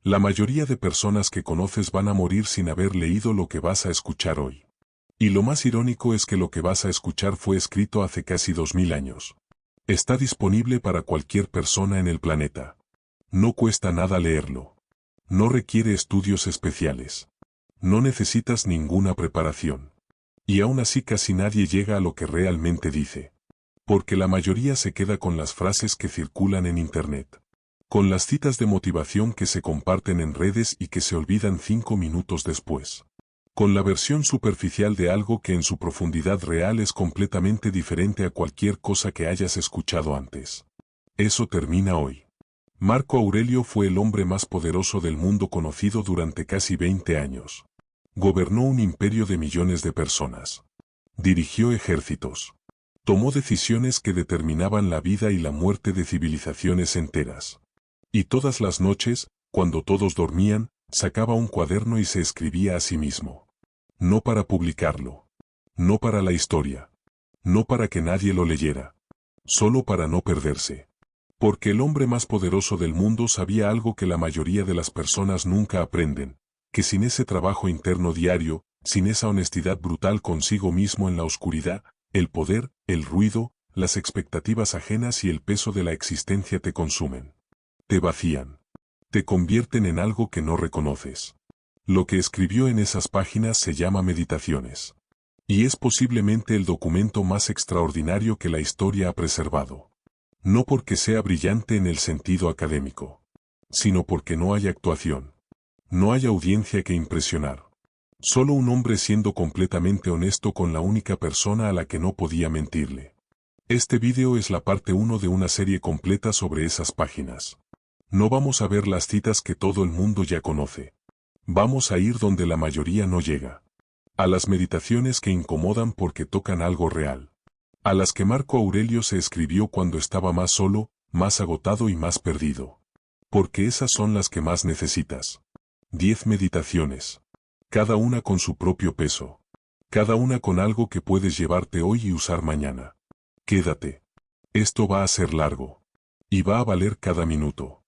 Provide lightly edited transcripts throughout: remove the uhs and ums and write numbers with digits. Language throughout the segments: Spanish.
La mayoría de personas que conoces van a morir sin haber leído lo que vas a escuchar hoy. Y lo más irónico es que lo que vas a escuchar fue escrito hace casi 2000 años. Está disponible para cualquier persona en el planeta. No cuesta nada leerlo. No requiere estudios especiales. No necesitas ninguna preparación. Y aún así casi nadie llega a lo que realmente dice. Porque la mayoría se queda con las frases que circulan en Internet. Con las citas de motivación que se comparten en redes y que se olvidan 5 minutos después. Con la versión superficial de algo que en su profundidad real es completamente diferente a cualquier cosa que hayas escuchado antes. Eso termina hoy. Marco Aurelio fue el hombre más poderoso del mundo conocido durante casi 20 años. Gobernó un imperio de millones de personas. Dirigió ejércitos. Tomó decisiones que determinaban la vida y la muerte de civilizaciones enteras. Y todas las noches, cuando todos dormían, sacaba un cuaderno y se escribía a sí mismo. No para publicarlo. No para la historia. No para que nadie lo leyera. Solo para no perderse. Porque el hombre más poderoso del mundo sabía algo que la mayoría de las personas nunca aprenden, que sin ese trabajo interno diario, sin esa honestidad brutal consigo mismo en la oscuridad, el poder, el ruido, las expectativas ajenas y el peso de la existencia te consumen. Te vacían. Te convierten en algo que no reconoces. Lo que escribió en esas páginas se llama Meditaciones. Y es posiblemente el documento más extraordinario que la historia ha preservado. No porque sea brillante en el sentido académico, sino porque no hay actuación. No hay audiencia que impresionar. Solo un hombre siendo completamente honesto con la única persona a la que no podía mentirle. Este vídeo es la parte 1 de una serie completa sobre esas páginas. No vamos a ver las citas que todo el mundo ya conoce. Vamos a ir donde la mayoría no llega. A las meditaciones que incomodan porque tocan algo real. A las que Marco Aurelio se escribió cuando estaba más solo, más agotado y más perdido. Porque esas son las que más necesitas. 10 meditaciones. Cada una con su propio peso. Cada una con algo que puedes llevarte hoy y usar mañana. Quédate. Esto va a ser largo. Y va a valer cada minuto.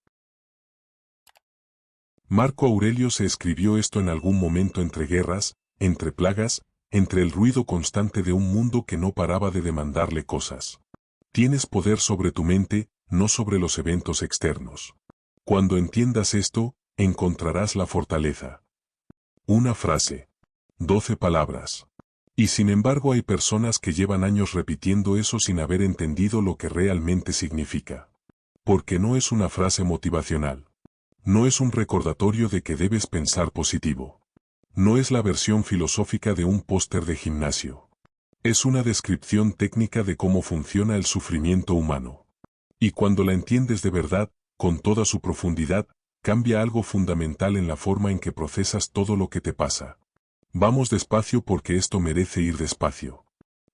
Marco Aurelio se escribió esto en algún momento entre guerras, entre plagas, entre el ruido constante de un mundo que no paraba de demandarle cosas. Tienes poder sobre tu mente, no sobre los eventos externos. Cuando entiendas esto, encontrarás la fortaleza. Una frase. 12 palabras. Y sin embargo hay personas que llevan años repitiendo eso sin haber entendido lo que realmente significa. Porque no es una frase motivacional. No es un recordatorio de que debes pensar positivo. No es la versión filosófica de un póster de gimnasio. Es una descripción técnica de cómo funciona el sufrimiento humano. Y cuando la entiendes de verdad, con toda su profundidad, cambia algo fundamental en la forma en que procesas todo lo que te pasa. Vamos despacio porque esto merece ir despacio.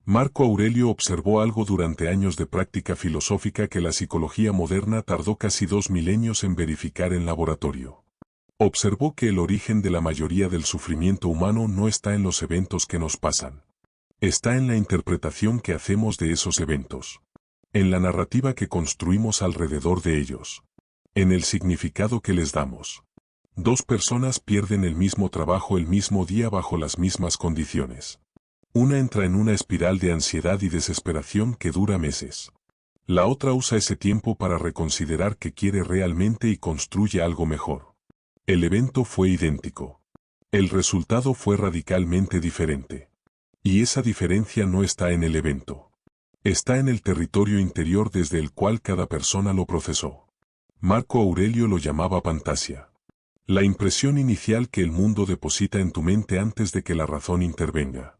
Marco Aurelio observó algo durante años de práctica filosófica que la psicología moderna tardó casi 2 milenios en verificar en laboratorio. Observó que el origen de la mayoría del sufrimiento humano no está en los eventos que nos pasan. Está en la interpretación que hacemos de esos eventos. En la narrativa que construimos alrededor de ellos. En el significado que les damos. 2 personas pierden el mismo trabajo el mismo día bajo las mismas condiciones. Una entra en una espiral de ansiedad y desesperación que dura meses. La otra usa ese tiempo para reconsiderar qué quiere realmente y construye algo mejor. El evento fue idéntico. El resultado fue radicalmente diferente. Y esa diferencia no está en el evento. Está en el territorio interior desde el cual cada persona lo procesó. Marco Aurelio lo llamaba pantasia. La impresión inicial que el mundo deposita en tu mente antes de que la razón intervenga.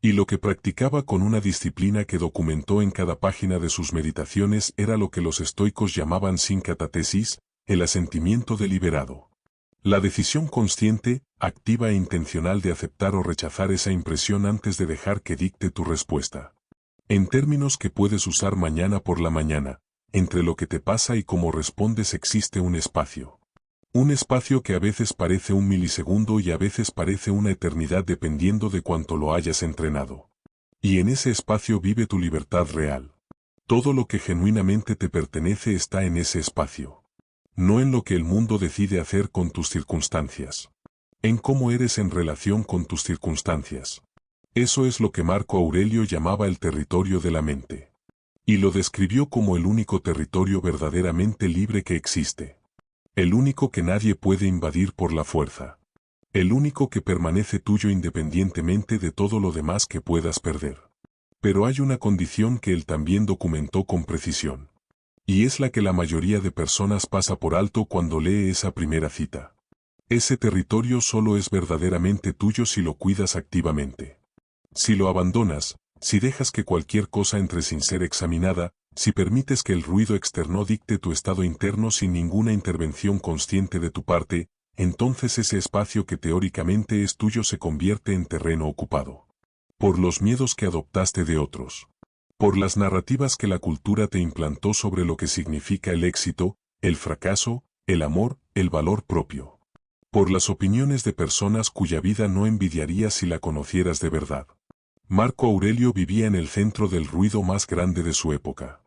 Y lo que practicaba con una disciplina que documentó en cada página de sus meditaciones era lo que los estoicos llamaban sincatatesis, el asentimiento deliberado. La decisión consciente, activa e intencional de aceptar o rechazar esa impresión antes de dejar que dicte tu respuesta. En términos que puedes usar mañana por la mañana, entre lo que te pasa y cómo respondes existe un espacio. Un espacio que a veces parece un milisegundo y a veces parece una eternidad dependiendo de cuánto lo hayas entrenado. Y en ese espacio vive tu libertad real. Todo lo que genuinamente te pertenece está en ese espacio. no en lo que el mundo decide hacer con tus circunstancias. En cómo eres en relación con tus circunstancias. Eso es lo que Marco Aurelio llamaba el territorio de la mente. Y lo describió como el único territorio verdaderamente libre que existe. El único que nadie puede invadir por la fuerza. El único que permanece tuyo independientemente de todo lo demás que puedas perder. Pero hay una condición que él también documentó con precisión. Y es la que la mayoría de personas pasa por alto cuando lee esa primera cita. Ese territorio solo es verdaderamente tuyo si lo cuidas activamente. Si lo abandonas, si dejas que cualquier cosa entre sin ser examinada, si permites que el ruido externo dicte tu estado interno sin ninguna intervención consciente de tu parte, entonces ese espacio que teóricamente es tuyo se convierte en terreno ocupado. Por los miedos que adoptaste de otros. Por las narrativas que la cultura te implantó sobre lo que significa el éxito, el fracaso, el amor, el valor propio. Por las opiniones de personas cuya vida no envidiarías si la conocieras de verdad. Marco Aurelio vivía en el centro del ruido más grande de su época.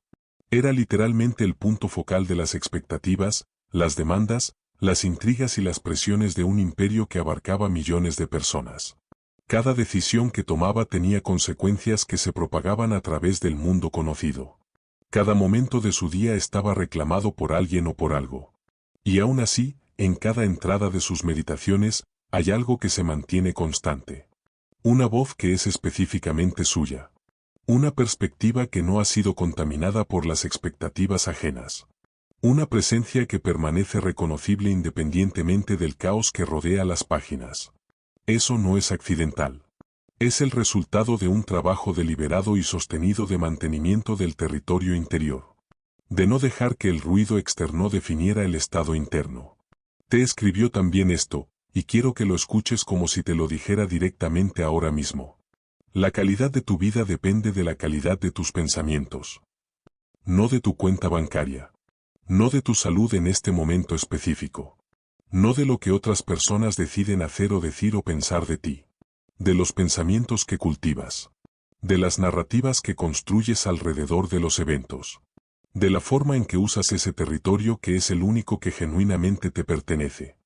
Era literalmente el punto focal de las expectativas, las demandas, las intrigas y las presiones de un imperio que abarcaba millones de personas. Cada decisión que tomaba tenía consecuencias que se propagaban a través del mundo conocido. Cada momento de su día estaba reclamado por alguien o por algo. Y aún así, en cada entrada de sus meditaciones, hay algo que se mantiene constante. Una voz que es específicamente suya. Una perspectiva que no ha sido contaminada por las expectativas ajenas. Una presencia que permanece reconocible independientemente del caos que rodea las páginas. Eso no es accidental. Es el resultado de un trabajo deliberado y sostenido de mantenimiento del territorio interior. De no dejar que el ruido externo definiera el estado interno. Te escribió también esto, y quiero que lo escuches como si te lo dijera directamente ahora mismo. La calidad de tu vida depende de la calidad de tus pensamientos. No de tu cuenta bancaria. No de tu salud en este momento específico. No de lo que otras personas deciden hacer o decir o pensar de ti. De los pensamientos que cultivas. De las narrativas que construyes alrededor de los eventos. De la forma en que usas ese territorio que es el único que genuinamente te pertenece.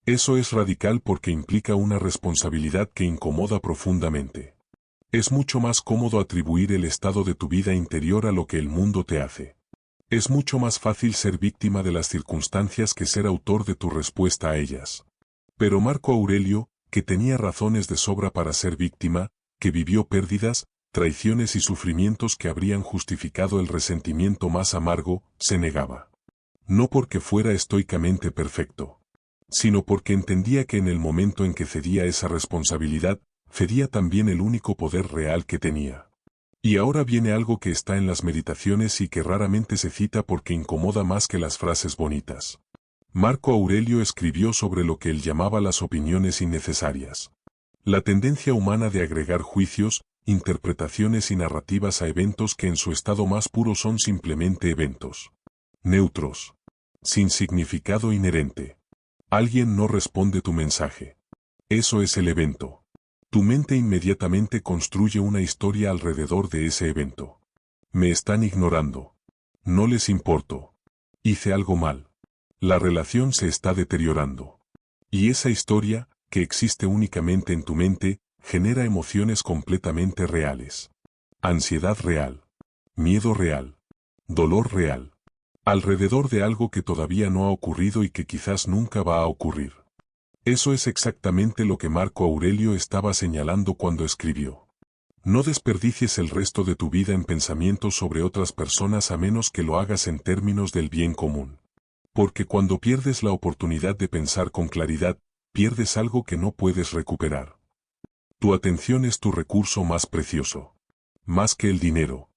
Eso es radical porque implica una responsabilidad que incomoda profundamente. Es mucho más cómodo atribuir el estado de tu vida interior a lo que el mundo te hace. Es mucho más fácil ser víctima de las circunstancias que ser autor de tu respuesta a ellas. Pero Marco Aurelio, que tenía razones de sobra para ser víctima, que vivió pérdidas, traiciones y sufrimientos que habrían justificado el resentimiento más amargo, se negaba. No porque fuera estoicamente perfecto, sino porque entendía que en el momento en que cedía esa responsabilidad, cedía también el único poder real que tenía. Y ahora viene algo que está en las meditaciones y que raramente se cita porque incomoda más que las frases bonitas. Marco Aurelio escribió sobre lo que él llamaba las opiniones innecesarias. La tendencia humana de agregar juicios, interpretaciones y narrativas a eventos que en su estado más puro son simplemente eventos. Neutros. Sin significado inherente. Alguien no responde tu mensaje. Eso es el evento. Tu mente inmediatamente construye una historia alrededor de ese evento. Me están ignorando. No les importo. Hice algo mal. La relación se está deteriorando. Y esa historia, que existe únicamente en tu mente, genera emociones completamente reales. Ansiedad real. Miedo real. Dolor real. Alrededor de algo que todavía no ha ocurrido y que quizás nunca va a ocurrir. Eso es exactamente lo que Marco Aurelio estaba señalando cuando escribió. No desperdicies el resto de tu vida en pensamientos sobre otras personas a menos que lo hagas en términos del bien común. Porque cuando pierdes la oportunidad de pensar con claridad, pierdes algo que no puedes recuperar. Tu atención es tu recurso más precioso. Más que el dinero.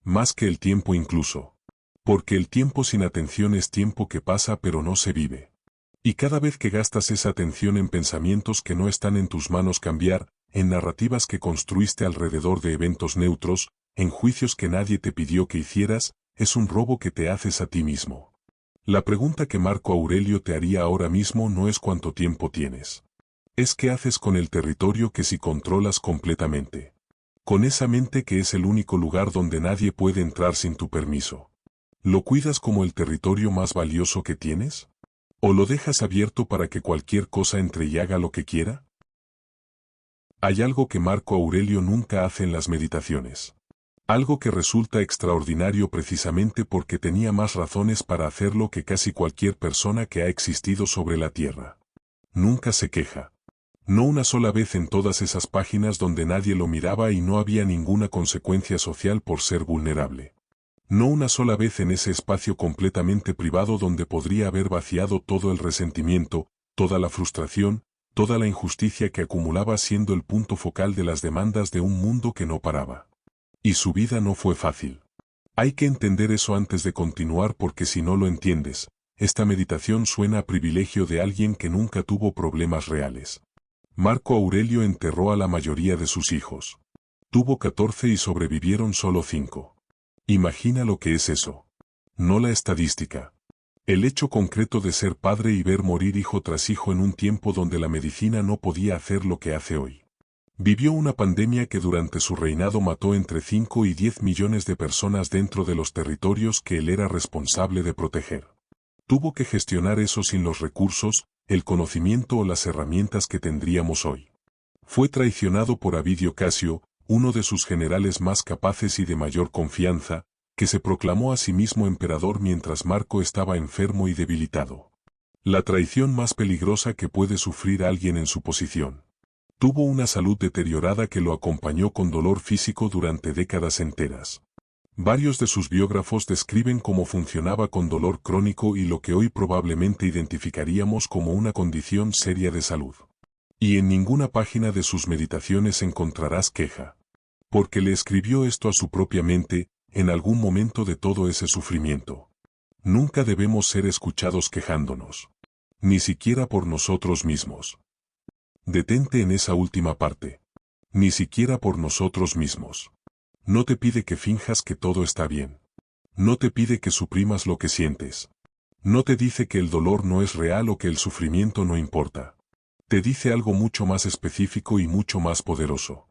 Más que el tiempo incluso. Porque el tiempo sin atención es tiempo que pasa pero no se vive. Y cada vez que gastas esa atención en pensamientos que no están en tus manos cambiar, en narrativas que construiste alrededor de eventos neutros, en juicios que nadie te pidió que hicieras, es un robo que te haces a ti mismo. La pregunta que Marco Aurelio te haría ahora mismo no es cuánto tiempo tienes. Es qué haces con el territorio que si controlas completamente. Con esa mente que es el único lugar donde nadie puede entrar sin tu permiso. ¿Lo cuidas como el territorio más valioso que tienes? ¿O lo dejas abierto para que cualquier cosa entre y haga lo que quiera? Hay algo que Marco Aurelio nunca hace en las meditaciones. Algo que resulta extraordinario precisamente porque tenía más razones para hacerlo que casi cualquier persona que ha existido sobre la tierra. Nunca se queja. No una sola vez en todas esas páginas donde nadie lo miraba y no había ninguna consecuencia social por ser vulnerable. No una sola vez en ese espacio completamente privado donde podría haber vaciado todo el resentimiento, toda la frustración, toda la injusticia que acumulaba siendo el punto focal de las demandas de un mundo que no paraba. Y su vida no fue fácil. Hay que entender eso antes de continuar porque si no lo entiendes, esta meditación suena a privilegio de alguien que nunca tuvo problemas reales. Marco Aurelio enterró a la mayoría de sus hijos. Tuvo 14 y sobrevivieron solo 5. Imagina lo que es eso. No la estadística. El hecho concreto de ser padre y ver morir hijo tras hijo en un tiempo donde la medicina no podía hacer lo que hace hoy. Vivió una pandemia que durante su reinado mató entre 5 y 10 millones de personas dentro de los territorios que él era responsable de proteger. Tuvo que gestionar eso sin los recursos, el conocimiento o las herramientas que tendríamos hoy. Fue traicionado por Avidio Casio, uno de sus generales más capaces y de mayor confianza, que se proclamó a sí mismo emperador mientras Marco estaba enfermo y debilitado. La traición más peligrosa que puede sufrir alguien en su posición. Tuvo una salud deteriorada que lo acompañó con dolor físico durante décadas enteras. Varios de sus biógrafos describen cómo funcionaba con dolor crónico y lo que hoy probablemente identificaríamos como una condición seria de salud. Y en ninguna página de sus meditaciones encontrarás queja. Porque le escribió esto a su propia mente, en algún momento de todo ese sufrimiento. Nunca debemos ser escuchados quejándonos. Ni siquiera por nosotros mismos. Detente en esa última parte. Ni siquiera por nosotros mismos. No te pide que finjas que todo está bien. No te pide que suprimas lo que sientes. No te dice que el dolor no es real o que el sufrimiento no importa. Te dice algo mucho más específico y mucho más poderoso.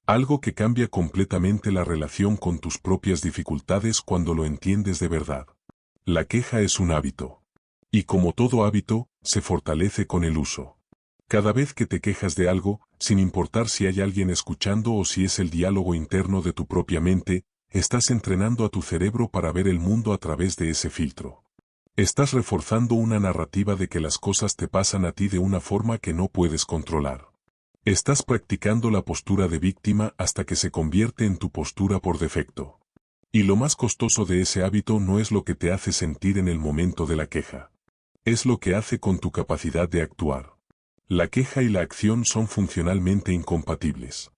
Algo que cambia completamente la relación con tus propias dificultades cuando lo entiendes de verdad. La queja es un hábito. Y como todo hábito, se fortalece con el uso. Cada vez que te quejas de algo, sin importar si hay alguien escuchando o si es el diálogo interno de tu propia mente, estás entrenando a tu cerebro para ver el mundo a través de ese filtro. Estás reforzando una narrativa de que las cosas te pasan a ti de una forma que no puedes controlar. Estás practicando la postura de víctima hasta que se convierte en tu postura por defecto. Y lo más costoso de ese hábito no es lo que te hace sentir en el momento de la queja. Es lo que hace con tu capacidad de actuar. La queja y la acción son funcionalmente incompatibles.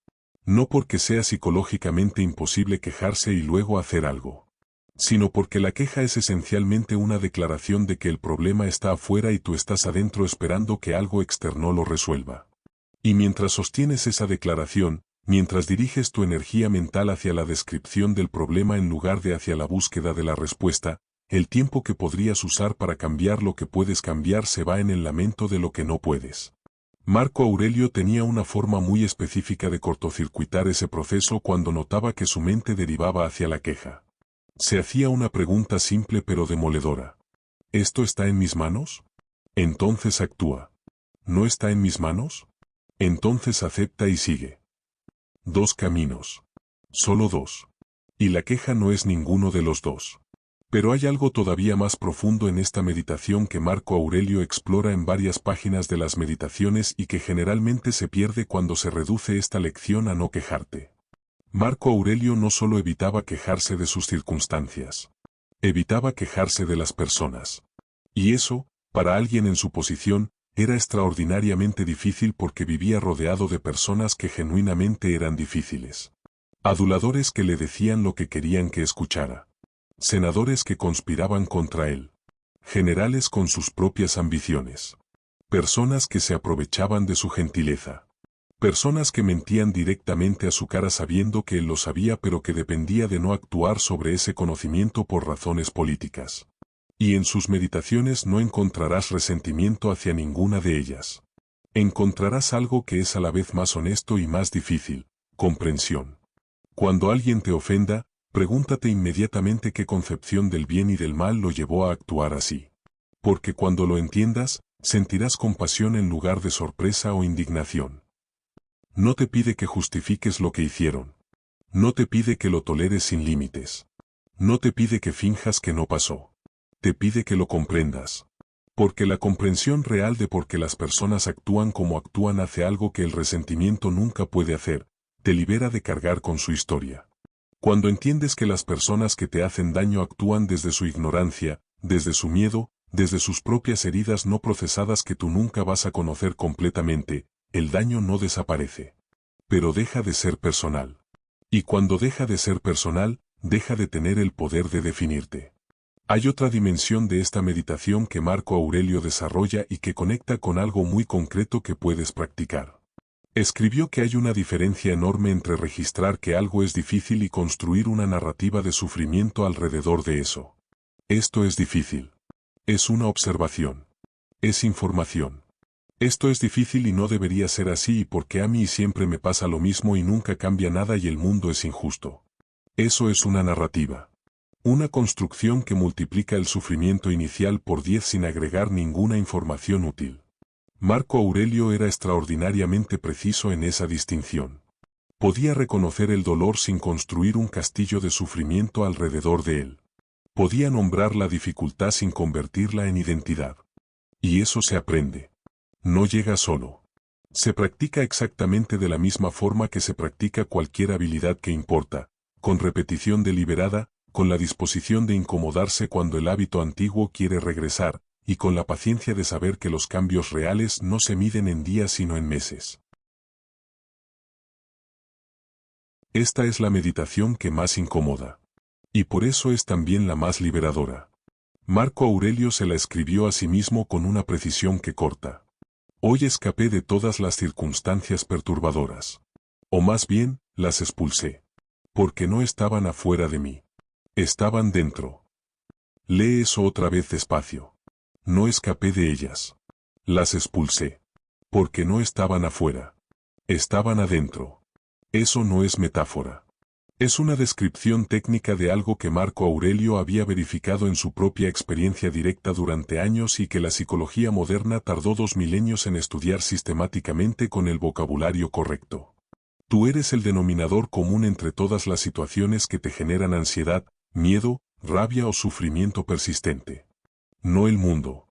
No porque sea psicológicamente imposible quejarse y luego hacer algo, sino porque la queja es esencialmente una declaración de que el problema está afuera y tú estás adentro esperando que algo externo lo resuelva. Y mientras sostienes esa declaración, mientras diriges tu energía mental hacia la descripción del problema en lugar de hacia la búsqueda de la respuesta, el tiempo que podrías usar para cambiar lo que puedes cambiar se va en el lamento de lo que no puedes. Marco Aurelio tenía una forma muy específica de cortocircuitar ese proceso cuando notaba que su mente derivaba hacia la queja. Se hacía una pregunta simple pero demoledora. ¿Esto está en mis manos? Entonces actúa. ¿No está en mis manos? Entonces acepta y sigue. 2 caminos. Solo 2. Y la queja no es ninguno de los 2. Pero hay algo todavía más profundo en esta meditación que Marco Aurelio explora en varias páginas de las meditaciones y que generalmente se pierde cuando se reduce esta lección a no quejarte. Marco Aurelio no solo evitaba quejarse de sus circunstancias. Evitaba quejarse de las personas. Y eso, para alguien en su posición, era extraordinariamente difícil porque vivía rodeado de personas que genuinamente eran difíciles. Aduladores que le decían lo que querían que escuchara. Senadores que conspiraban contra él. Generales con sus propias ambiciones. Personas que se aprovechaban de su gentileza. Personas que mentían directamente a su cara sabiendo que él lo sabía pero que dependía de no actuar sobre ese conocimiento por razones políticas. Y en sus meditaciones no encontrarás resentimiento hacia ninguna de ellas. Encontrarás algo que es a la vez más honesto y más difícil, comprensión. Cuando alguien te ofenda, pregúntate inmediatamente qué concepción del bien y del mal lo llevó a actuar así. Porque cuando lo entiendas, sentirás compasión en lugar de sorpresa o indignación. No te pide que justifiques lo que hicieron. No te pide que lo toleres sin límites. No te pide que finjas que no pasó. Te pide que lo comprendas. Porque la comprensión real de por qué las personas actúan como actúan hace algo que el resentimiento nunca puede hacer, te libera de cargar con su historia. Cuando entiendes que las personas que te hacen daño actúan desde su ignorancia, desde su miedo, desde sus propias heridas no procesadas que tú nunca vas a conocer completamente, el daño no desaparece. Pero deja de ser personal. Y cuando deja de ser personal, deja de tener el poder de definirte. Hay otra dimensión de esta meditación que Marco Aurelio desarrolla y que conecta con algo muy concreto que puedes practicar. Escribió que hay una diferencia enorme entre registrar que algo es difícil y construir una narrativa de sufrimiento alrededor de eso. Esto es difícil. Es una observación. Es información. Esto es difícil y no debería ser así y porque a mí siempre me pasa lo mismo y nunca cambia nada y el mundo es injusto. Eso es una narrativa. Una construcción que multiplica el sufrimiento inicial por 10 sin agregar ninguna información útil. Marco Aurelio era extraordinariamente preciso en esa distinción. Podía reconocer el dolor sin construir un castillo de sufrimiento alrededor de él. Podía nombrar la dificultad sin convertirla en identidad. Y eso se aprende. No llega solo. Se practica exactamente de la misma forma que se practica cualquier habilidad que importa, con repetición deliberada, con la disposición de incomodarse cuando el hábito antiguo quiere regresar, y con la paciencia de saber que los cambios reales no se miden en días sino en meses. Esta es la meditación que más incomoda. Y por eso es también la más liberadora. Marco Aurelio se la escribió a sí mismo con una precisión que corta. Hoy escapé de todas las circunstancias perturbadoras. O más bien, las expulsé. Porque no estaban afuera de mí. Estaban dentro. Lee eso otra vez despacio. No escapé de ellas. Las expulsé. Porque no estaban afuera. Estaban adentro. Eso no es metáfora. Es una descripción técnica de algo que Marco Aurelio había verificado en su propia experiencia directa durante años y que la psicología moderna tardó 2 milenios en estudiar sistemáticamente con el vocabulario correcto. Tú eres el denominador común entre todas las situaciones que te generan ansiedad, miedo, rabia o sufrimiento persistente. No el mundo.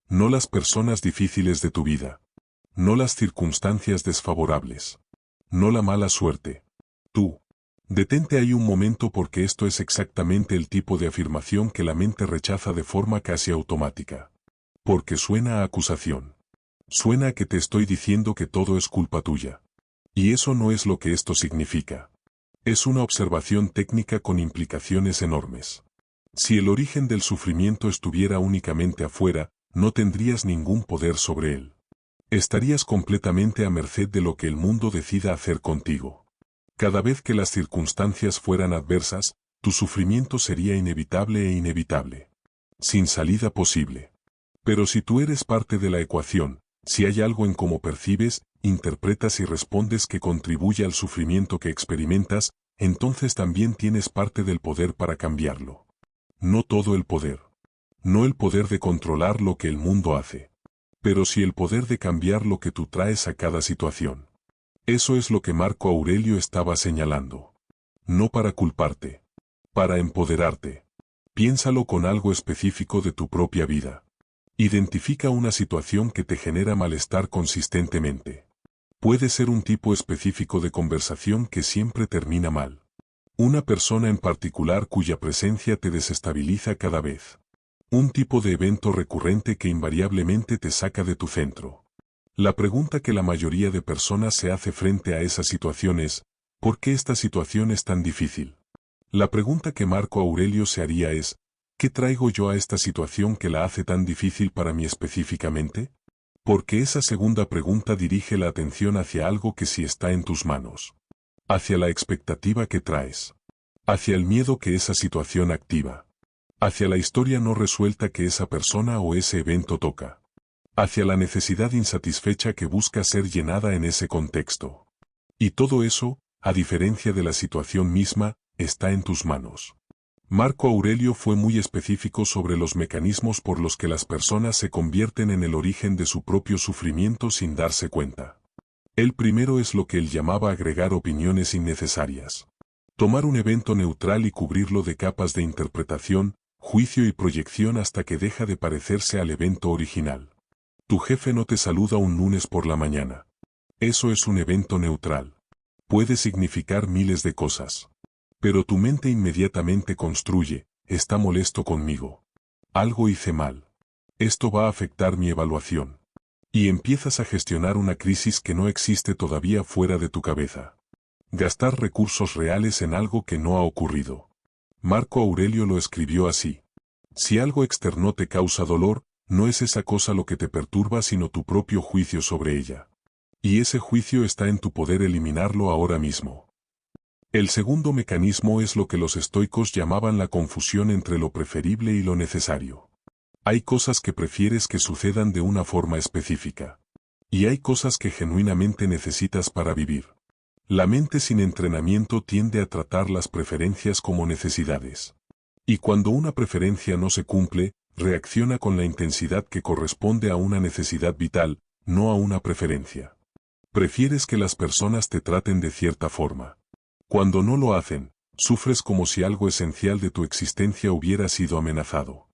No las personas difíciles de tu vida. No las circunstancias desfavorables. No la mala suerte. Tú. Detente ahí un momento porque esto es exactamente el tipo de afirmación que la mente rechaza de forma casi automática. Porque suena a acusación. Suena a que te estoy diciendo que todo es culpa tuya. Y eso no es lo que esto significa. Es una observación técnica con implicaciones enormes. Si el origen del sufrimiento estuviera únicamente afuera, no tendrías ningún poder sobre él. Estarías completamente a merced de lo que el mundo decida hacer contigo. Cada vez que las circunstancias fueran adversas, tu sufrimiento sería inevitable e inevitable. Sin salida posible. Pero si tú eres parte de la ecuación, si hay algo en cómo percibes, interpretas y respondes que contribuye al sufrimiento que experimentas, entonces también tienes parte del poder para cambiarlo. No todo el poder. No el poder de controlar lo que el mundo hace. Pero sí el poder de cambiar lo que tú traes a cada situación. Eso es lo que Marco Aurelio estaba señalando. No para culparte. Para empoderarte. Piénsalo con algo específico de tu propia vida. Identifica una situación que te genera malestar consistentemente. Puede ser un tipo específico de conversación que siempre termina mal. Una persona en particular cuya presencia te desestabiliza cada vez. Un tipo de evento recurrente que invariablemente te saca de tu centro. La pregunta que la mayoría de personas se hace frente a esa situación es, ¿por qué esta situación es tan difícil? La pregunta que Marco Aurelio se haría es, ¿qué traigo yo a esta situación que la hace tan difícil para mí específicamente? Porque esa segunda pregunta dirige la atención hacia algo que sí está en tus manos. Hacia la expectativa que traes. Hacia el miedo que esa situación activa. Hacia la historia no resuelta que esa persona o ese evento toca. Hacia la necesidad insatisfecha que busca ser llenada en ese contexto. Y todo eso, a diferencia de la situación misma, está en tus manos. Marco Aurelio fue muy específico sobre los mecanismos por los que las personas se convierten en el origen de su propio sufrimiento sin darse cuenta. El primero es lo que él llamaba agregar opiniones innecesarias. Tomar un evento neutral y cubrirlo de capas de interpretación, juicio y proyección hasta que deja de parecerse al evento original. Tu jefe no te saluda un lunes por la mañana. Eso es un evento neutral. Puede significar miles de cosas. Pero tu mente inmediatamente construye, está molesto conmigo. Algo hice mal. Esto va a afectar mi evaluación. Y empiezas a gestionar una crisis que no existe todavía fuera de tu cabeza. Gastar recursos reales en algo que no ha ocurrido. Marco Aurelio lo escribió así. Si algo externo te causa dolor, no es esa cosa lo que te perturba sino tu propio juicio sobre ella. Y ese juicio está en tu poder eliminarlo ahora mismo. El segundo mecanismo es lo que los estoicos llamaban la confusión entre lo preferible y lo necesario. Hay cosas que prefieres que sucedan de una forma específica. Y hay cosas que genuinamente necesitas para vivir. La mente sin entrenamiento tiende a tratar las preferencias como necesidades. Y cuando una preferencia no se cumple, reacciona con la intensidad que corresponde a una necesidad vital, no a una preferencia. Prefieres que las personas te traten de cierta forma. Cuando no lo hacen, sufres como si algo esencial de tu existencia hubiera sido amenazado.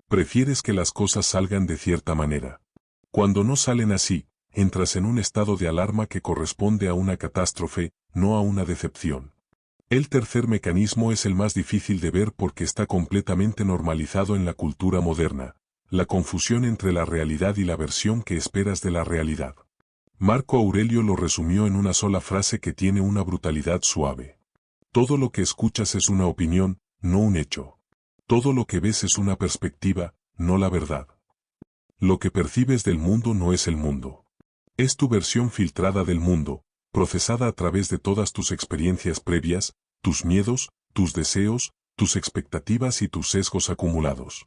Prefieres que las cosas salgan de cierta manera. Cuando no salen así, entras en un estado de alarma que corresponde a una catástrofe, no a una decepción. El tercer mecanismo es el más difícil de ver porque está completamente normalizado en la cultura moderna, la confusión entre la realidad y la versión que esperas de la realidad. Marco Aurelio lo resumió en una sola frase que tiene una brutalidad suave. Todo lo que escuchas es una opinión, no un hecho. Todo lo que ves es una perspectiva, no la verdad. Lo que percibes del mundo no es el mundo. Es tu versión filtrada del mundo, procesada a través de todas tus experiencias previas, tus miedos, tus deseos, tus expectativas y tus sesgos acumulados.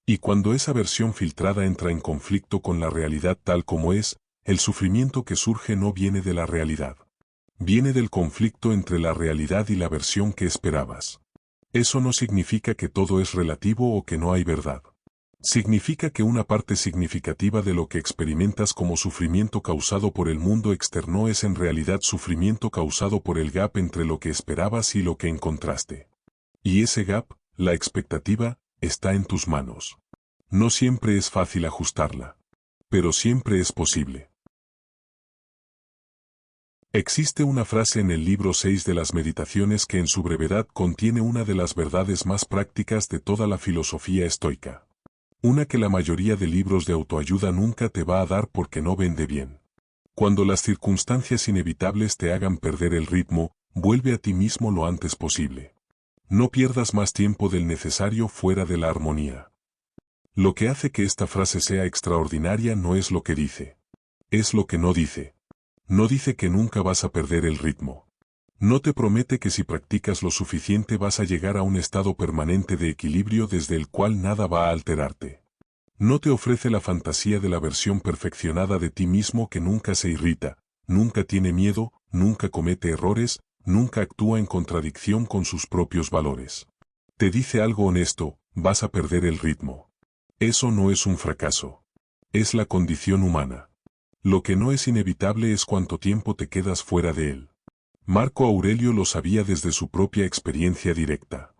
Y cuando esa versión filtrada entra en conflicto con la realidad tal como es, el sufrimiento que surge no viene de la realidad. Viene del conflicto entre la realidad y la versión que esperabas. Eso no significa que todo es relativo o que no hay verdad. Significa que una parte significativa de lo que experimentas como sufrimiento causado por el mundo externo es en realidad sufrimiento causado por el gap entre lo que esperabas y lo que encontraste. Y ese gap, la expectativa, está en tus manos. No siempre es fácil ajustarla. Pero siempre es posible. Existe una frase en el libro 6 de las Meditaciones que en su brevedad contiene una de las verdades más prácticas de toda la filosofía estoica. Una que la mayoría de libros de autoayuda nunca te va a dar porque no vende bien. Cuando las circunstancias inevitables te hagan perder el ritmo, vuelve a ti mismo lo antes posible. No pierdas más tiempo del necesario fuera de la armonía. Lo que hace que esta frase sea extraordinaria no es lo que dice. Es lo que no dice. No dice que nunca vas a perder el ritmo. No te promete que si practicas lo suficiente vas a llegar a un estado permanente de equilibrio desde el cual nada va a alterarte. No te ofrece la fantasía de la versión perfeccionada de ti mismo que nunca se irrita, nunca tiene miedo, nunca comete errores, nunca actúa en contradicción con sus propios valores. Te dice algo honesto, vas a perder el ritmo. Eso no es un fracaso. Es la condición humana. Lo que no es inevitable es cuánto tiempo te quedas fuera de él. Marco Aurelio lo sabía desde su propia experiencia directa.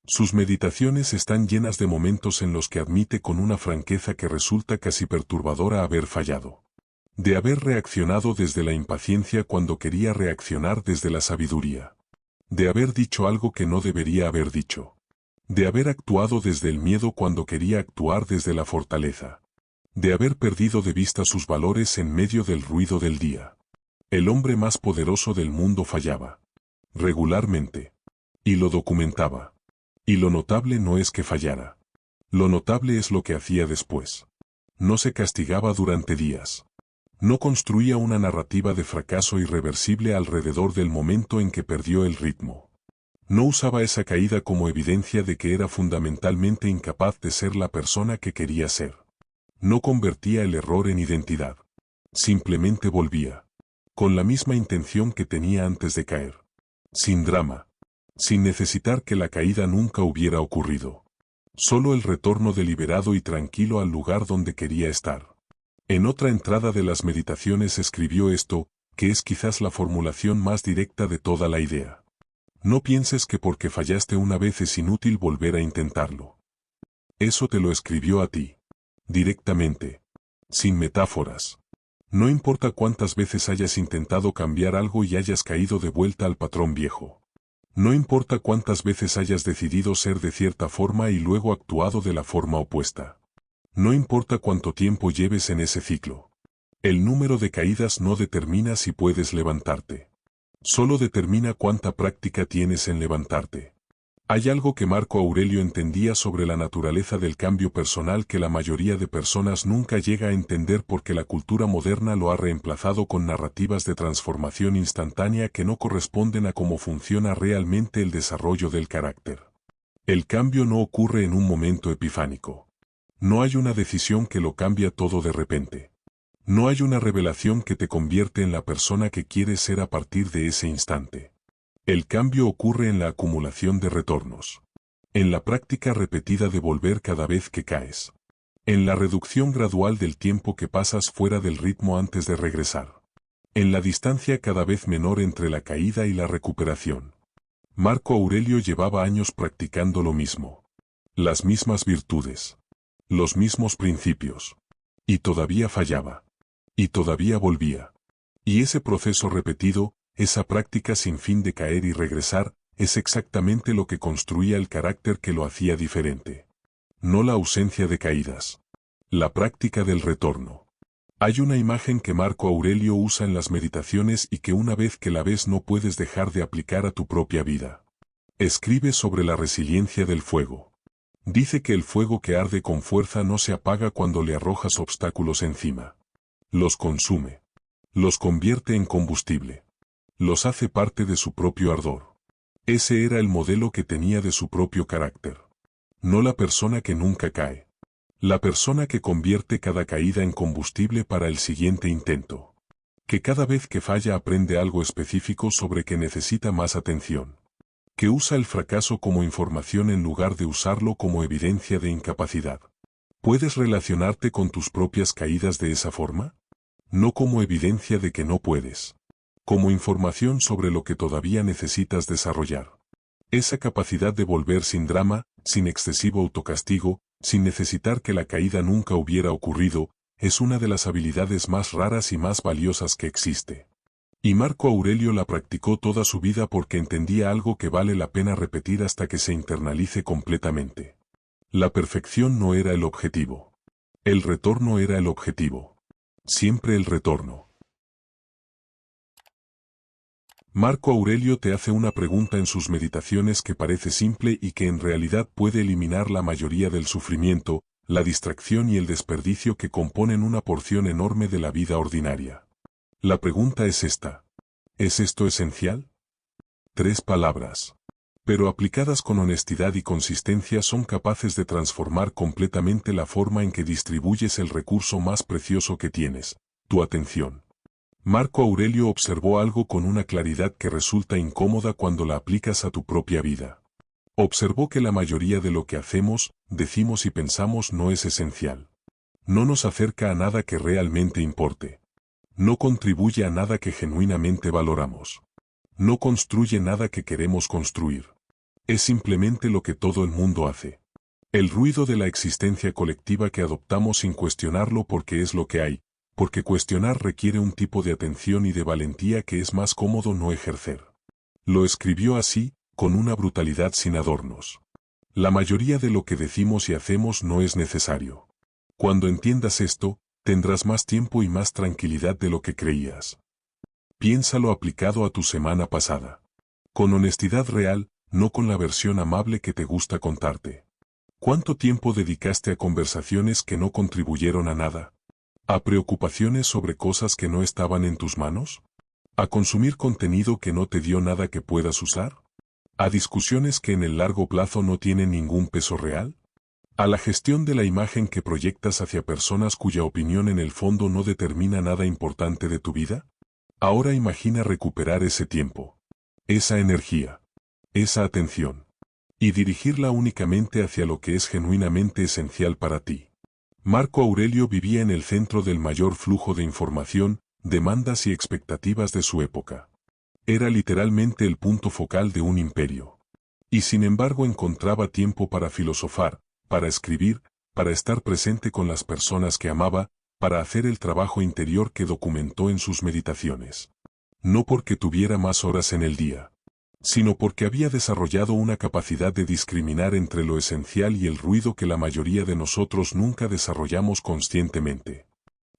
Sus meditaciones están llenas de momentos en los que admite con una franqueza que resulta casi perturbadora haber fallado. De haber reaccionado desde la impaciencia cuando quería reaccionar desde la sabiduría. De haber dicho algo que no debería haber dicho. De haber actuado desde el miedo cuando quería actuar desde la fortaleza. De haber perdido de vista sus valores en medio del ruido del día. El hombre más poderoso del mundo fallaba. Regularmente. Y lo documentaba. Y lo notable no es que fallara. Lo notable es lo que hacía después. No se castigaba durante días. No construía una narrativa de fracaso irreversible alrededor del momento en que perdió el ritmo. No usaba esa caída como evidencia de que era fundamentalmente incapaz de ser la persona que quería ser. No convertía el error en identidad. Simplemente volvía. Con la misma intención que tenía antes de caer. Sin drama. sin necesitar que la caída nunca hubiera ocurrido. Solo el retorno deliberado y tranquilo al lugar donde quería estar. En otra entrada de las meditaciones escribió esto, que es quizás la formulación más directa de toda la idea. No pienses que porque fallaste una vez es inútil volver a intentarlo. Eso te lo escribió a ti. Directamente. Sin metáforas. No importa cuántas veces hayas intentado cambiar algo y hayas caído de vuelta al patrón viejo. No importa cuántas veces hayas decidido ser de cierta forma y luego actuado de la forma opuesta. No importa cuánto tiempo lleves en ese ciclo. El número de caídas no determina si puedes levantarte. Solo determina cuánta práctica tienes en levantarte. Hay algo que Marco Aurelio entendía sobre la naturaleza del cambio personal que la mayoría de personas nunca llega a entender porque la cultura moderna lo ha reemplazado con narrativas de transformación instantánea que no corresponden a cómo funciona realmente el desarrollo del carácter. El cambio no ocurre en un momento epifánico. No hay una decisión que lo cambia todo de repente. No hay una revelación que te convierte en la persona que quieres ser a partir de ese instante. El cambio ocurre en la acumulación de retornos. En la práctica repetida de volver cada vez que caes. En la reducción gradual del tiempo que pasas fuera del ritmo antes de regresar. En la distancia cada vez menor entre la caída y la recuperación. Marco Aurelio llevaba años practicando lo mismo. Las mismas virtudes. Los mismos principios. Y todavía fallaba. Y todavía volvía. Y ese proceso repetido, esa práctica sin fin de caer y regresar, es exactamente lo que construía el carácter que lo hacía diferente. No la ausencia de caídas. La práctica del retorno. Hay una imagen que Marco Aurelio usa en las meditaciones y que una vez que la ves no puedes dejar de aplicar a tu propia vida. Escribe sobre la resiliencia del fuego. Dice que el fuego que arde con fuerza no se apaga cuando le arrojas obstáculos encima. Los consume. Los convierte en combustible. Los hace parte de su propio ardor. Ese era el modelo que tenía de su propio carácter. No la persona que nunca cae. La persona que convierte cada caída en combustible para el siguiente intento. Que cada vez que falla aprende algo específico sobre que necesita más atención. Que usa el fracaso como información en lugar de usarlo como evidencia de incapacidad. ¿Puedes relacionarte con tus propias caídas de esa forma? No como evidencia de que no puedes. Como información sobre lo que todavía necesitas desarrollar. Esa capacidad de volver sin drama, sin excesivo autocastigo, sin necesitar que la caída nunca hubiera ocurrido, es una de las habilidades más raras y más valiosas que existe. Y Marco Aurelio la practicó toda su vida porque entendía algo que vale la pena repetir hasta que se internalice completamente. La perfección no era el objetivo. El retorno era el objetivo. Siempre el retorno. Marco Aurelio te hace una pregunta en sus meditaciones que parece simple y que en realidad puede eliminar la mayoría del sufrimiento, la distracción y el desperdicio que componen una porción enorme de la vida ordinaria. La pregunta es esta. ¿Es esto esencial? 3 palabras. Pero aplicadas con honestidad y consistencia son capaces de transformar completamente la forma en que distribuyes el recurso más precioso que tienes, tu atención. Marco Aurelio observó algo con una claridad que resulta incómoda cuando la aplicas a tu propia vida. Observó que la mayoría de lo que hacemos, decimos y pensamos no es esencial. No nos acerca a nada que realmente importe. No contribuye a nada que genuinamente valoramos. No construye nada que queremos construir. Es simplemente lo que todo el mundo hace. El ruido de la existencia colectiva que adoptamos sin cuestionarlo porque es lo que hay. Porque cuestionar requiere un tipo de atención y de valentía que es más cómodo no ejercer. Lo escribió así, con una brutalidad sin adornos. La mayoría de lo que decimos y hacemos no es necesario. Cuando entiendas esto, tendrás más tiempo y más tranquilidad de lo que creías. Piénsalo aplicado a tu semana pasada. Con honestidad real, no con la versión amable que te gusta contarte. ¿Cuánto tiempo dedicaste a conversaciones que no contribuyeron a nada? ¿A preocupaciones sobre cosas que no estaban en tus manos? ¿A consumir contenido que no te dio nada que puedas usar? ¿A discusiones que en el largo plazo no tienen ningún peso real? ¿A la gestión de la imagen que proyectas hacia personas cuya opinión en el fondo no determina nada importante de tu vida? Ahora imagina recuperar ese tiempo. Esa energía. esa atención, y dirigirla únicamente hacia lo que es genuinamente esencial para ti. Marco Aurelio vivía en el centro del mayor flujo de información, demandas y expectativas de su época. Era literalmente el punto focal de un imperio. Y sin embargo encontraba tiempo para filosofar, para escribir, para estar presente con las personas que amaba, para hacer el trabajo interior que documentó en sus meditaciones. No porque tuviera más horas en el día, sino porque había desarrollado una capacidad de discriminar entre lo esencial y el ruido que la mayoría de nosotros nunca desarrollamos conscientemente.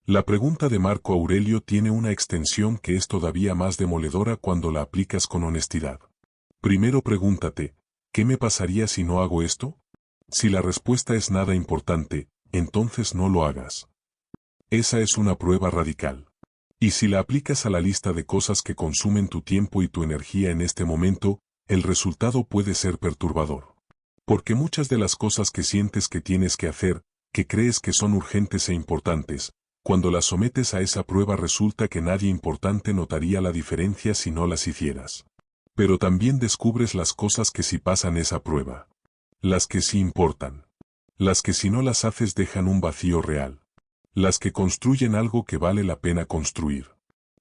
La pregunta de Marco Aurelio tiene una extensión que es todavía más demoledora cuando la aplicas con honestidad. Primero pregúntate, ¿qué me pasaría si no hago esto? Si la respuesta es nada importante, entonces no lo hagas. Esa es una prueba radical. Y si la aplicas a la lista de cosas que consumen tu tiempo y tu energía en este momento, el resultado puede ser perturbador. Porque muchas de las cosas que sientes que tienes que hacer, que crees que son urgentes e importantes, cuando las sometes a esa prueba resulta que nadie importante notaría la diferencia si no las hicieras. Pero también descubres las cosas que sí pasan esa prueba. Las que sí importan. Las que si no las haces dejan un vacío real. Las que construyen algo que vale la pena construir.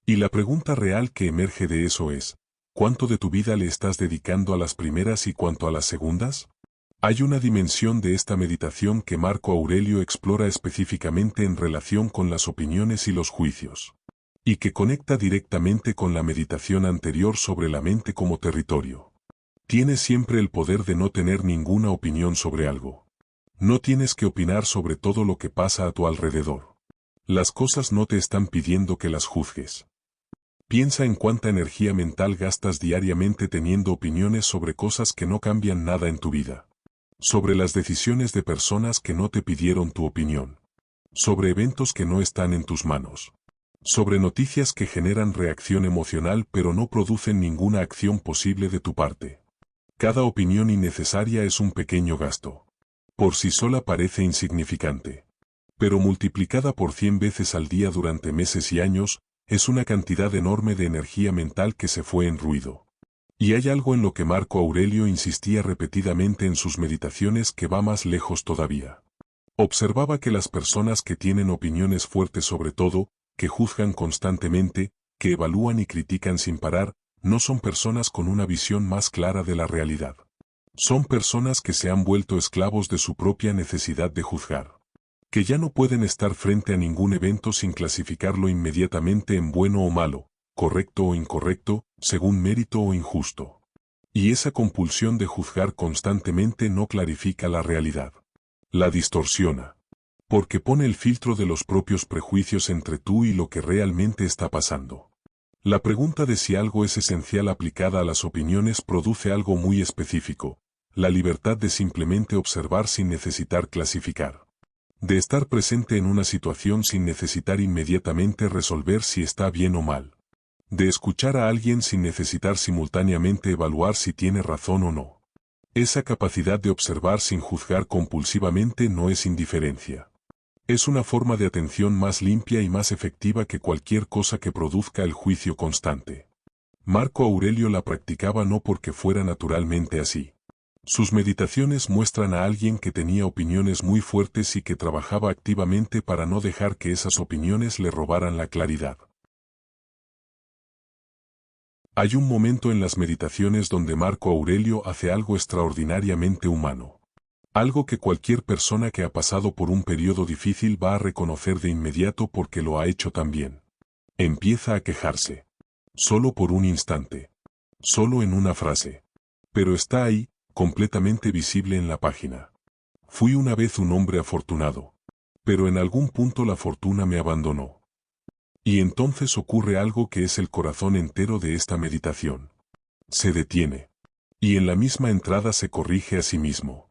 Y la pregunta real que emerge de eso es, ¿cuánto de tu vida le estás dedicando a las primeras y cuánto a las segundas? Hay una dimensión de esta meditación que Marco Aurelio explora específicamente en relación con las opiniones y los juicios, y que conecta directamente con la meditación anterior sobre la mente como territorio. Tienes siempre el poder de no tener ninguna opinión sobre algo. No tienes que opinar sobre todo lo que pasa a tu alrededor. Las cosas no te están pidiendo que las juzgues. Piensa en cuánta energía mental gastas diariamente teniendo opiniones sobre cosas que no cambian nada en tu vida. Sobre las decisiones de personas que no te pidieron tu opinión. Sobre eventos que no están en tus manos. Sobre noticias que generan reacción emocional pero no producen ninguna acción posible de tu parte. Cada opinión innecesaria es un pequeño gasto. Por sí sola parece insignificante. Pero multiplicada por 100 veces al día durante meses y años, es una cantidad enorme de energía mental que se fue en ruido. Y hay algo en lo que Marco Aurelio insistía repetidamente en sus meditaciones que va más lejos todavía. Observaba que las personas que tienen opiniones fuertes sobre todo, que juzgan constantemente, que evalúan y critican sin parar, no son personas con una visión más clara de la realidad. Son personas que se han vuelto esclavos de su propia necesidad de juzgar. Que ya no pueden estar frente a ningún evento sin clasificarlo inmediatamente en bueno o malo, correcto o incorrecto, según mérito o injusto. Y esa compulsión de juzgar constantemente no clarifica la realidad. La distorsiona. Porque pone el filtro de los propios prejuicios entre tú y lo que realmente está pasando. La pregunta de si algo es esencial aplicada a las opiniones produce algo muy específico, la libertad de simplemente observar sin necesitar clasificar. De estar presente en una situación sin necesitar inmediatamente resolver si está bien o mal. De escuchar a alguien sin necesitar simultáneamente evaluar si tiene razón o no. Esa capacidad de observar sin juzgar compulsivamente no es indiferencia. Es una forma de atención más limpia y más efectiva que cualquier cosa que produzca el juicio constante. Marco Aurelio la practicaba no porque fuera naturalmente así. Sus meditaciones muestran a alguien que tenía opiniones muy fuertes y que trabajaba activamente para no dejar que esas opiniones le robaran la claridad. Hay un momento en las meditaciones donde Marco Aurelio hace algo extraordinariamente humano. Algo que cualquier persona que ha pasado por un periodo difícil va a reconocer de inmediato porque lo ha hecho también. Empieza a quejarse. Solo por un instante. Solo en una frase. Pero está ahí, completamente visible en la página. Fui una vez un hombre afortunado. Pero en algún punto la fortuna me abandonó. Y entonces ocurre algo que es el corazón entero de esta meditación. Se detiene. Y en la misma entrada se corrige a sí mismo.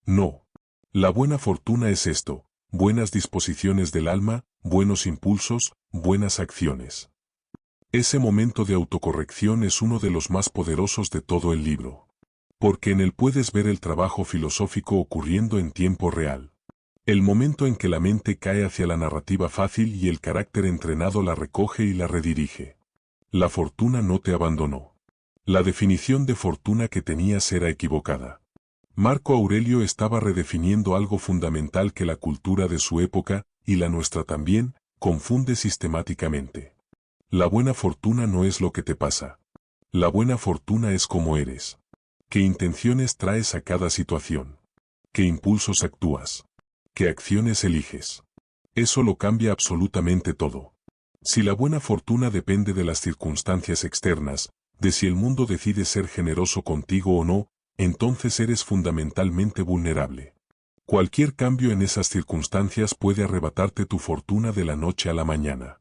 No. La buena fortuna es esto, buenas disposiciones del alma, buenos impulsos, buenas acciones. Ese momento de autocorrección es uno de los más poderosos de todo el libro. Porque en él puedes ver el trabajo filosófico ocurriendo en tiempo real. El momento en que la mente cae hacia la narrativa fácil y el carácter entrenado la recoge y la redirige. La fortuna no te abandonó. La definición de fortuna que tenías era equivocada. Marco Aurelio estaba redefiniendo algo fundamental que la cultura de su época, y la nuestra también, confunde sistemáticamente. La buena fortuna no es lo que te pasa. La buena fortuna es cómo eres. ¿Qué intenciones traes a cada situación? ¿Qué impulsos actúas? ¿Qué acciones eliges? Eso lo cambia absolutamente todo. Si la buena fortuna depende de las circunstancias externas, de si el mundo decide ser generoso contigo o no, entonces eres fundamentalmente vulnerable. Cualquier cambio en esas circunstancias puede arrebatarte tu fortuna de la noche a la mañana.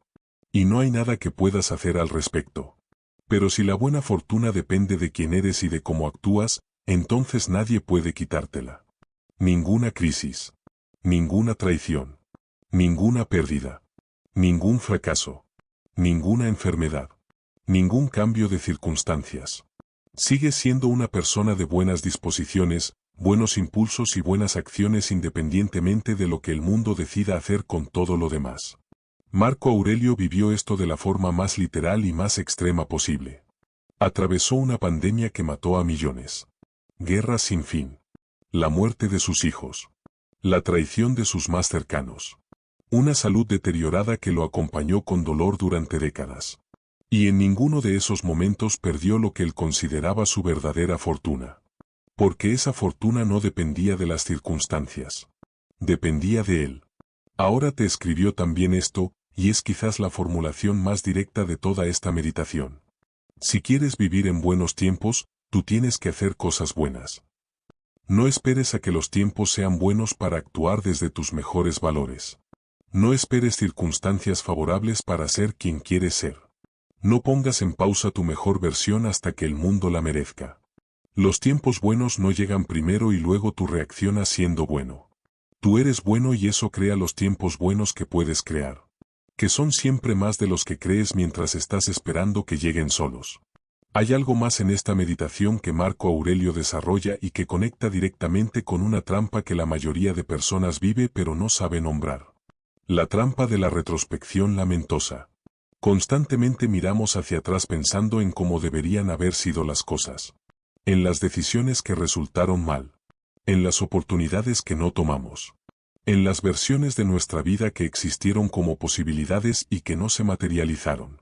Y no hay nada que puedas hacer al respecto. Pero si la buena fortuna depende de quién eres y de cómo actúas, entonces nadie puede quitártela. Ninguna crisis. Ninguna traición. Ninguna pérdida. Ningún fracaso. Ninguna enfermedad. Ningún cambio de circunstancias. Sigues siendo una persona de buenas disposiciones, buenos impulsos y buenas acciones independientemente de lo que el mundo decida hacer con todo lo demás. Marco Aurelio vivió esto de la forma más literal y más extrema posible. Atravesó una pandemia que mató a millones. Guerras sin fin. La muerte de sus hijos. La traición de sus más cercanos. Una salud deteriorada que lo acompañó con dolor durante décadas. Y en ninguno de esos momentos perdió lo que él consideraba su verdadera fortuna. Porque esa fortuna no dependía de las circunstancias. Dependía de él. Ahora te escribió también esto, y es quizás la formulación más directa de toda esta meditación. Si quieres vivir en buenos tiempos, tú tienes que hacer cosas buenas. No esperes a que los tiempos sean buenos para actuar desde tus mejores valores. No esperes circunstancias favorables para ser quien quieres ser. No pongas en pausa tu mejor versión hasta que el mundo la merezca. Los tiempos buenos no llegan primero y luego tú reaccionas siendo bueno. Tú eres bueno y eso crea los tiempos buenos que puedes crear. Que son siempre más de los que crees mientras estás esperando que lleguen solos. Hay algo más en esta meditación que Marco Aurelio desarrolla y que conecta directamente con una trampa que la mayoría de personas vive pero no sabe nombrar. La trampa de la retrospección lamentosa. Constantemente miramos hacia atrás pensando en cómo deberían haber sido las cosas. En las decisiones que resultaron mal. En las oportunidades que no tomamos. En las versiones de nuestra vida que existieron como posibilidades y que no se materializaron.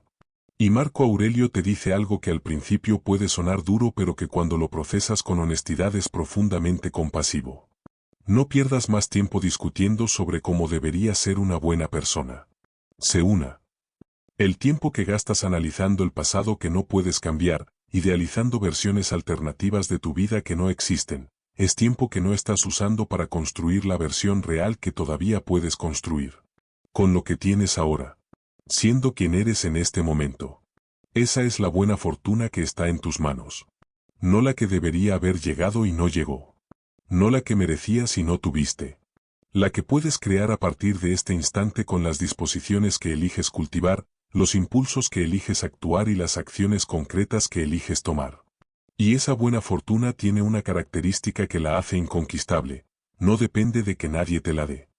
Y Marco Aurelio te dice algo que al principio puede sonar duro pero que cuando lo procesas con honestidad es profundamente compasivo. No pierdas más tiempo discutiendo sobre cómo debería ser una buena persona. Sé una. El tiempo que gastas analizando el pasado que no puedes cambiar, idealizando versiones alternativas de tu vida que no existen, es tiempo que no estás usando para construir la versión real que todavía puedes construir. Con lo que tienes ahora. Siendo quien eres en este momento. Esa es la buena fortuna que está en tus manos. No la que debería haber llegado y no llegó. No la que merecías y no tuviste. La que puedes crear a partir de este instante con las disposiciones que eliges cultivar, los impulsos que eliges actuar y las acciones concretas que eliges tomar. Y esa buena fortuna tiene una característica que la hace inconquistable, no depende de que nadie te la dé.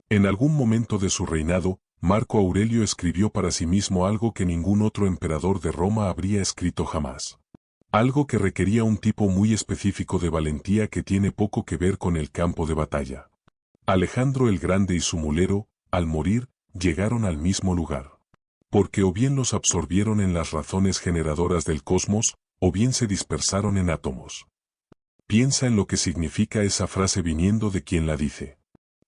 En algún momento de su reinado, Marco Aurelio escribió para sí mismo algo que ningún otro emperador de Roma habría escrito jamás. Algo que requería un tipo muy específico de valentía que tiene poco que ver con el campo de batalla. Alejandro el Grande y su mulero, al morir, llegaron al mismo lugar. Porque o bien los absorbieron en las razones generadoras del cosmos, o bien se dispersaron en átomos. Piensa en lo que significa esa frase viniendo de quien la dice.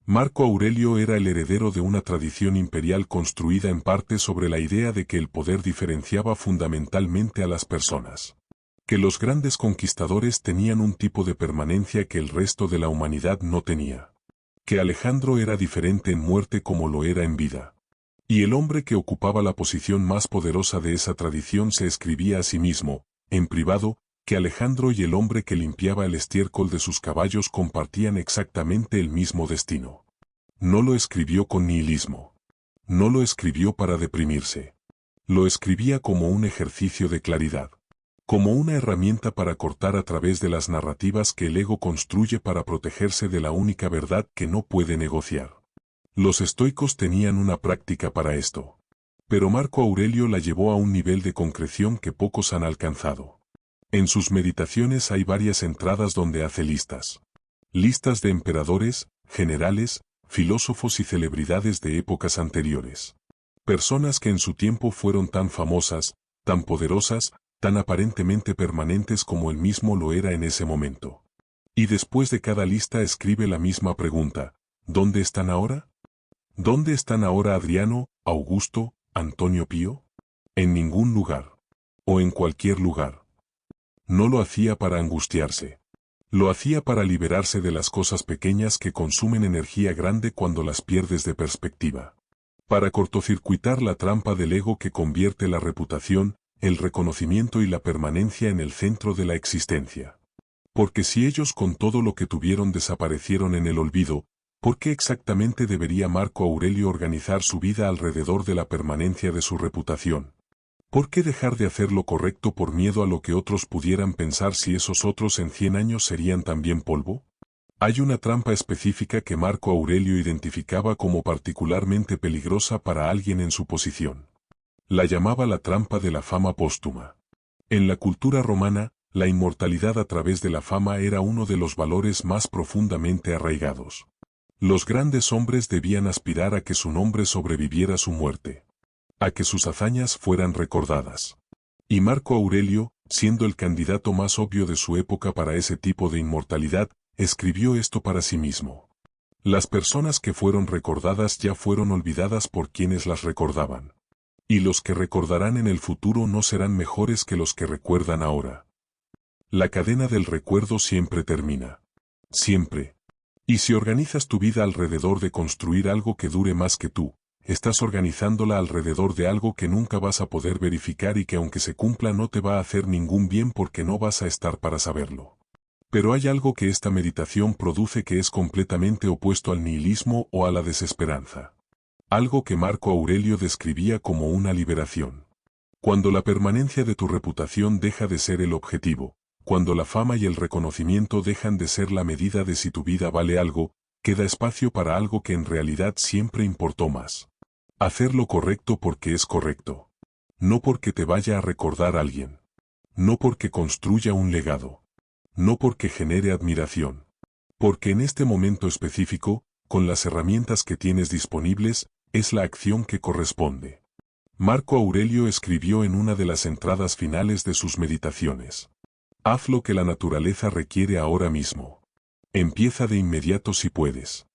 Marco Aurelio era el heredero de una tradición imperial construida en parte sobre la idea de que el poder diferenciaba fundamentalmente a las personas. Que los grandes conquistadores tenían un tipo de permanencia que el resto de la humanidad no tenía. Que Alejandro era diferente en muerte como lo era en vida. Y el hombre que ocupaba la posición más poderosa de esa tradición se escribía a sí mismo, en privado, que Alejandro y el hombre que limpiaba el estiércol de sus caballos compartían exactamente el mismo destino. No lo escribió con nihilismo. No lo escribió para deprimirse. Lo escribía como un ejercicio de claridad. Como una herramienta para cortar a través de las narrativas que el ego construye para protegerse de la única verdad que no puede negociar. Los estoicos tenían una práctica para esto. Pero Marco Aurelio la llevó a un nivel de concreción que pocos han alcanzado. En sus meditaciones hay varias entradas donde hace listas. Listas de emperadores, generales, filósofos y celebridades de épocas anteriores. Personas que en su tiempo fueron tan famosas, tan poderosas, tan aparentemente permanentes como él mismo lo era en ese momento. Y después de cada lista escribe la misma pregunta: ¿dónde están ahora? ¿Dónde están ahora Adriano, Augusto, Antonio Pío? En ningún lugar. O en cualquier lugar. No lo hacía para angustiarse. Lo hacía para liberarse de las cosas pequeñas que consumen energía grande cuando las pierdes de perspectiva. Para cortocircuitar la trampa del ego que convierte la reputación, el reconocimiento y la permanencia en el centro de la existencia. Porque si ellos con todo lo que tuvieron desaparecieron en el olvido, ¿por qué exactamente debería Marco Aurelio organizar su vida alrededor de la permanencia de su reputación? ¿Por qué dejar de hacer lo correcto por miedo a lo que otros pudieran pensar si esos otros en 100 años serían también polvo? Hay una trampa específica que Marco Aurelio identificaba como particularmente peligrosa para alguien en su posición. La llamaba la trampa de la fama póstuma. En la cultura romana, la inmortalidad a través de la fama era uno de los valores más profundamente arraigados. Los grandes hombres debían aspirar a que su nombre sobreviviera su muerte. A que sus hazañas fueran recordadas. Y Marco Aurelio, siendo el candidato más obvio de su época para ese tipo de inmortalidad, escribió esto para sí mismo. Las personas que fueron recordadas ya fueron olvidadas por quienes las recordaban. Y los que recordarán en el futuro no serán mejores que los que recuerdan ahora. La cadena del recuerdo siempre termina. Siempre. Y si organizas tu vida alrededor de construir algo que dure más que tú, estás organizándola alrededor de algo que nunca vas a poder verificar y que aunque se cumpla no te va a hacer ningún bien porque no vas a estar para saberlo. Pero hay algo que esta meditación produce que es completamente opuesto al nihilismo o a la desesperanza. Algo que Marco Aurelio describía como una liberación. Cuando la permanencia de tu reputación deja de ser el objetivo, cuando la fama y el reconocimiento dejan de ser la medida de si tu vida vale algo, queda espacio para algo que en realidad siempre importó más. Hacer lo correcto porque es correcto. No porque te vaya a recordar a alguien. No porque construya un legado. No porque genere admiración. Porque en este momento específico, con las herramientas que tienes disponibles, es la acción que corresponde. Marco Aurelio escribió en una de las entradas finales de sus meditaciones: haz lo que la naturaleza requiere ahora mismo. Empieza de inmediato si puedes.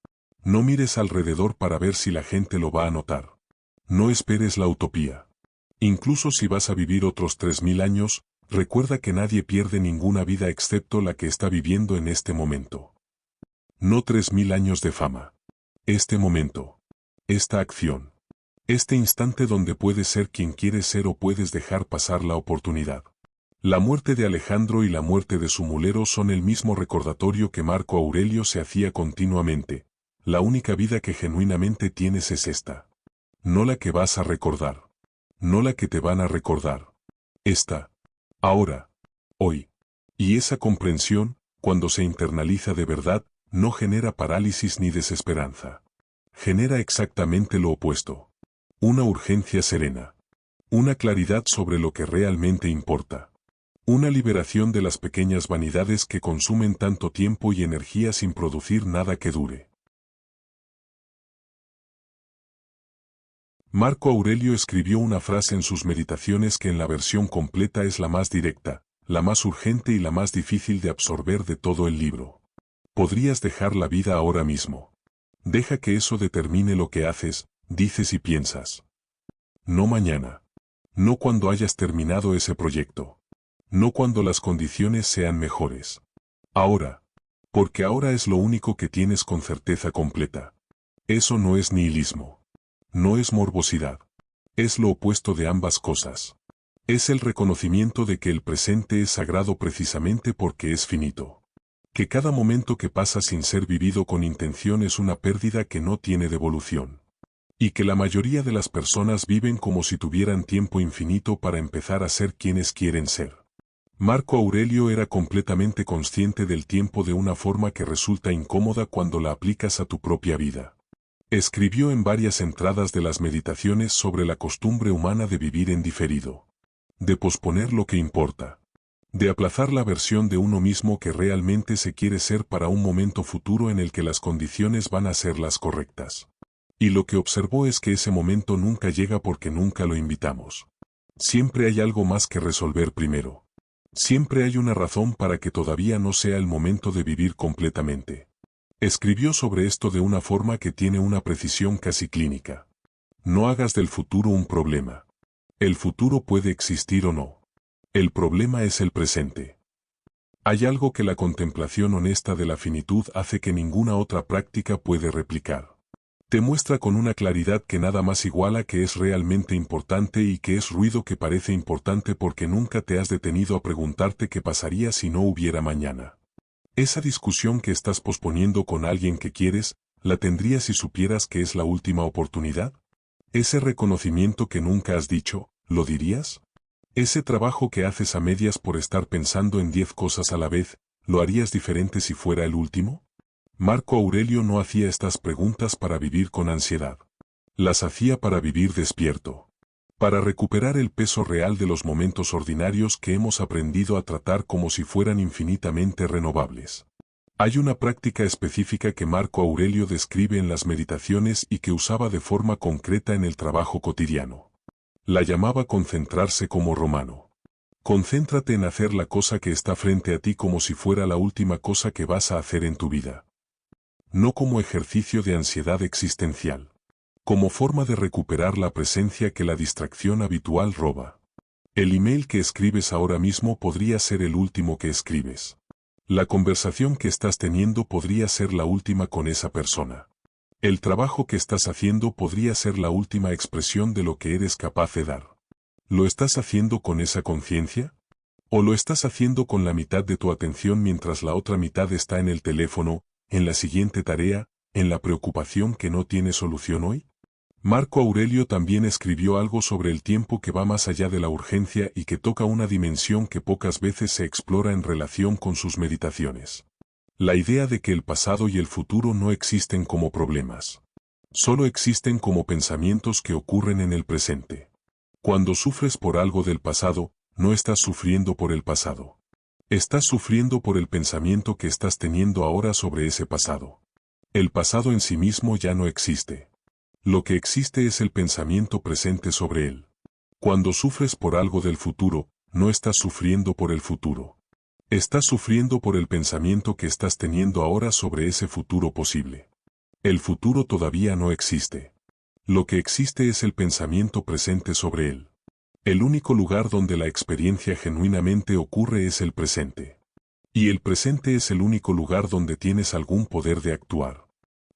No mires alrededor para ver si la gente lo va a notar. No esperes la utopía. Incluso si vas a vivir otros 3000 años, recuerda que nadie pierde ninguna vida excepto la que está viviendo en este momento. No 3000 años de fama. Este momento. Esta acción. Este instante donde puedes ser quien quieres ser o puedes dejar pasar la oportunidad. La muerte de Alejandro y la muerte de su mulero son el mismo recordatorio que Marco Aurelio se hacía continuamente. La única vida que genuinamente tienes es esta. No la que vas a recordar. No la que te van a recordar. Esta. Ahora. Hoy. Y esa comprensión, cuando se internaliza de verdad, no genera parálisis ni desesperanza. Genera exactamente lo opuesto. Una urgencia serena. Una claridad sobre lo que realmente importa. Una liberación de las pequeñas vanidades que consumen tanto tiempo y energía sin producir nada que dure. Marco Aurelio escribió una frase en sus meditaciones que en la versión completa es la más directa, la más urgente y la más difícil de absorber de todo el libro. Podrías dejar la vida ahora mismo. Deja que eso determine lo que haces, dices y piensas. No mañana. No cuando hayas terminado ese proyecto. No cuando las condiciones sean mejores. Ahora. Porque ahora es lo único que tienes con certeza completa. Eso no es nihilismo. No es morbosidad. Es lo opuesto de ambas cosas. Es el reconocimiento de que el presente es sagrado precisamente porque es finito. Que cada momento que pasa sin ser vivido con intención es una pérdida que no tiene devolución. Y que la mayoría de las personas viven como si tuvieran tiempo infinito para empezar a ser quienes quieren ser. Marco Aurelio era completamente consciente del tiempo de una forma que resulta incómoda cuando la aplicas a tu propia vida. Escribió en varias entradas de las meditaciones sobre la costumbre humana de vivir en diferido, de posponer lo que importa, de aplazar la versión de uno mismo que realmente se quiere ser para un momento futuro en el que las condiciones van a ser las correctas. Y lo que observó es que ese momento nunca llega porque nunca lo invitamos. Siempre hay algo más que resolver primero. Siempre hay una razón para que todavía no sea el momento de vivir completamente. Escribió sobre esto de una forma que tiene una precisión casi clínica. No hagas del futuro un problema. El futuro puede existir o no. El problema es el presente. Hay algo que la contemplación honesta de la finitud hace que ninguna otra práctica puede replicar. Te muestra con una claridad que nada más iguala que es realmente importante y que es ruido que parece importante porque nunca te has detenido a preguntarte qué pasaría si no hubiera mañana. Esa discusión que estás posponiendo con alguien que quieres, ¿la tendrías si supieras que es la última oportunidad? Ese reconocimiento que nunca has dicho, ¿lo dirías? Ese trabajo que haces a medias por estar pensando en 10 cosas a la vez, ¿lo harías diferente si fuera el último? Marco Aurelio no hacía estas preguntas para vivir con ansiedad. Las hacía para vivir despierto. Para recuperar el peso real de los momentos ordinarios que hemos aprendido a tratar como si fueran infinitamente renovables. Hay una práctica específica que Marco Aurelio describe en las meditaciones y que usaba de forma concreta en el trabajo cotidiano. La llamaba concentrarse como romano. Concéntrate en hacer la cosa que está frente a ti como si fuera la última cosa que vas a hacer en tu vida. No como ejercicio de ansiedad existencial. Como forma de recuperar la presencia que la distracción habitual roba. El email que escribes ahora mismo podría ser el último que escribes. La conversación que estás teniendo podría ser la última con esa persona. El trabajo que estás haciendo podría ser la última expresión de lo que eres capaz de dar. ¿Lo estás haciendo con esa conciencia? ¿O lo estás haciendo con la mitad de tu atención mientras la otra mitad está en el teléfono, en la siguiente tarea, en la preocupación que no tiene solución hoy? Marco Aurelio también escribió algo sobre el tiempo que va más allá de la urgencia y que toca una dimensión que pocas veces se explora en relación con sus meditaciones. La idea de que el pasado y el futuro no existen como problemas. Solo existen como pensamientos que ocurren en el presente. Cuando sufres por algo del pasado, no estás sufriendo por el pasado. Estás sufriendo por el pensamiento que estás teniendo ahora sobre ese pasado. El pasado en sí mismo ya no existe. Lo que existe es el pensamiento presente sobre él. Cuando sufres por algo del futuro, no estás sufriendo por el futuro. Estás sufriendo por el pensamiento que estás teniendo ahora sobre ese futuro posible. El futuro todavía no existe. Lo que existe es el pensamiento presente sobre él. El único lugar donde la experiencia genuinamente ocurre es el presente. Y el presente es el único lugar donde tienes algún poder de actuar.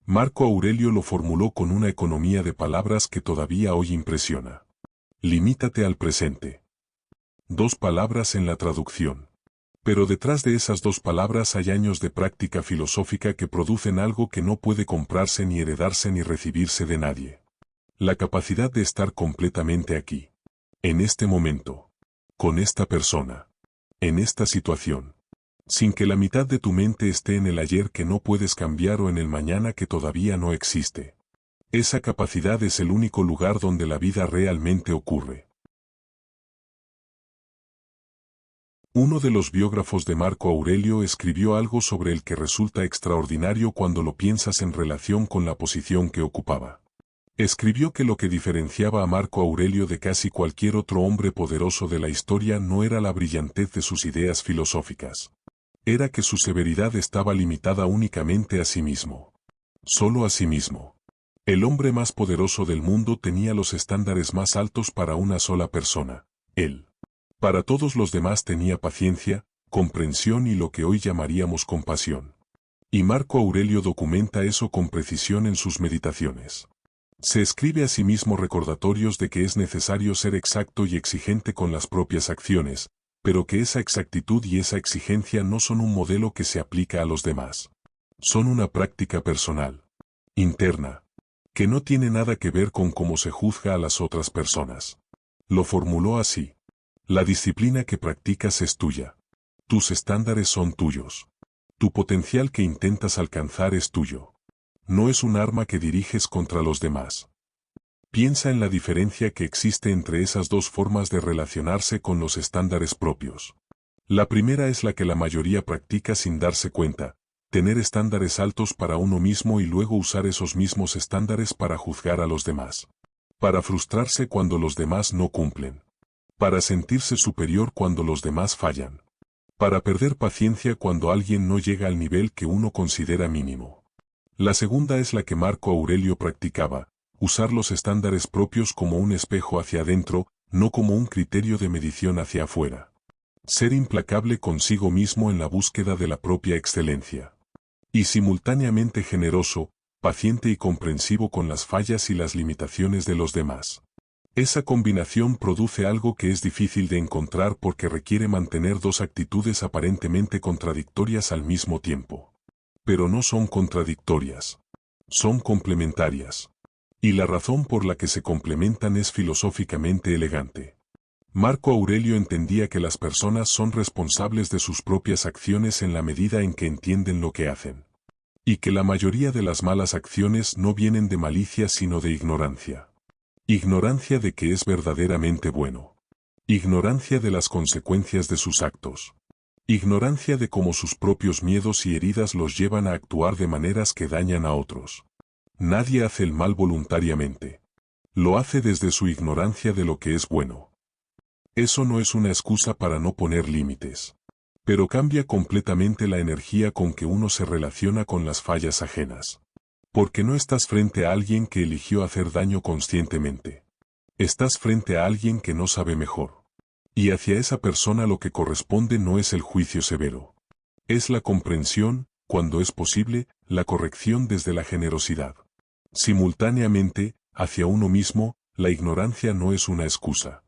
Marco Aurelio lo formuló con una economía de palabras que todavía hoy impresiona. Limítate al presente. 2 palabras en la traducción. Pero detrás de esas 2 palabras hay años de práctica filosófica que producen algo que no puede comprarse ni heredarse ni recibirse de nadie. La capacidad de estar completamente aquí. En este momento. Con esta persona. En esta situación. Sin que la mitad de tu mente esté en el ayer que no puedes cambiar o en el mañana que todavía no existe. Esa capacidad es el único lugar donde la vida realmente ocurre. Uno de los biógrafos de Marco Aurelio escribió algo sobre el que resulta extraordinario cuando lo piensas en relación con la posición que ocupaba. Escribió que lo que diferenciaba a Marco Aurelio de casi cualquier otro hombre poderoso de la historia no era la brillantez de sus ideas filosóficas. Era que su severidad estaba limitada únicamente a sí mismo. Solo a sí mismo. El hombre más poderoso del mundo tenía los estándares más altos para una sola persona, él. Para todos los demás tenía paciencia, comprensión y lo que hoy llamaríamos compasión. Y Marco Aurelio documenta eso con precisión en sus meditaciones. Se escribe a sí mismo recordatorios de que es necesario ser exacto y exigente con las propias acciones, pero que esa exactitud y esa exigencia no son un modelo que se aplica a los demás. Son una práctica personal, interna, que no tiene nada que ver con cómo se juzga a las otras personas. Lo formuló así. La disciplina que practicas es tuya. Tus estándares son tuyos. Tu potencial que intentas alcanzar es tuyo. no es un arma que diriges contra los demás. Piensa en la diferencia que existe entre esas dos formas de relacionarse con los estándares propios. La primera es la que la mayoría practica sin darse cuenta, tener estándares altos para uno mismo y luego usar esos mismos estándares para juzgar a los demás. Para frustrarse cuando los demás no cumplen. Para sentirse superior cuando los demás fallan. Para perder paciencia cuando alguien no llega al nivel que uno considera mínimo. La segunda es la que Marco Aurelio practicaba, usar los estándares propios como un espejo hacia adentro, no como un criterio de medición hacia afuera. Ser implacable consigo mismo en la búsqueda de la propia excelencia. Y simultáneamente generoso, paciente y comprensivo con las fallas y las limitaciones de los demás. Esa combinación produce algo que es difícil de encontrar porque requiere mantener dos actitudes aparentemente contradictorias al mismo tiempo. Pero no son contradictorias. Son complementarias. Y la razón por la que se complementan es filosóficamente elegante. Marco Aurelio entendía que las personas son responsables de sus propias acciones en la medida en que entienden lo que hacen. Y que la mayoría de las malas acciones no vienen de malicia sino de ignorancia. Ignorancia de que es verdaderamente bueno. Ignorancia de las consecuencias de sus actos. Ignorancia de cómo sus propios miedos y heridas los llevan a actuar de maneras que dañan a otros. Nadie hace el mal voluntariamente. Lo hace desde su ignorancia de lo que es bueno. Eso no es una excusa para no poner límites. Pero cambia completamente la energía con que uno se relaciona con las fallas ajenas. Porque no estás frente a alguien que eligió hacer daño conscientemente. Estás frente a alguien que no sabe mejor. Y hacia esa persona lo que corresponde no es el juicio severo. Es la comprensión, cuando es posible, la corrección desde la generosidad. Simultáneamente, hacia uno mismo, la ignorancia no es una excusa.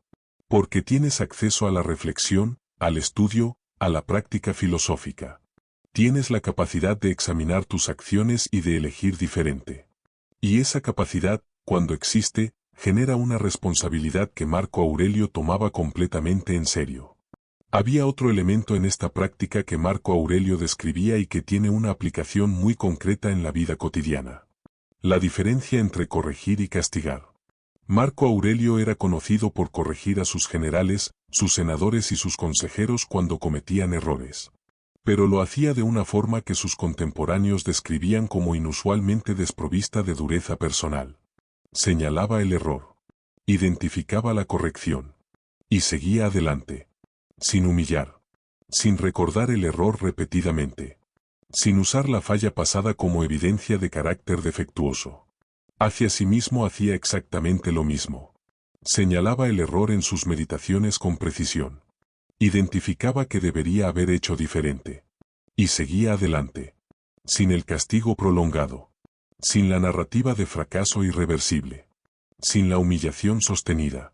Porque tienes acceso a la reflexión, al estudio, a la práctica filosófica. Tienes la capacidad de examinar tus acciones y de elegir diferente. Y esa capacidad, cuando existe, genera una responsabilidad que Marco Aurelio tomaba completamente en serio. Había otro elemento en esta práctica que Marco Aurelio describía y que tiene una aplicación muy concreta en la vida cotidiana. La diferencia entre corregir y castigar. Marco Aurelio era conocido por corregir a sus generales, sus senadores y sus consejeros cuando cometían errores. Pero lo hacía de una forma que sus contemporáneos describían como inusualmente desprovista de dureza personal. Señalaba el error. Identificaba la corrección. Y seguía adelante. Sin humillar. Sin recordar el error repetidamente. Sin usar la falla pasada como evidencia de carácter defectuoso. Hacia sí mismo hacía exactamente lo mismo. Señalaba el error en sus meditaciones con precisión. Identificaba que debería haber hecho diferente. Y seguía adelante. Sin el castigo prolongado. Sin la narrativa de fracaso irreversible. Sin la humillación sostenida.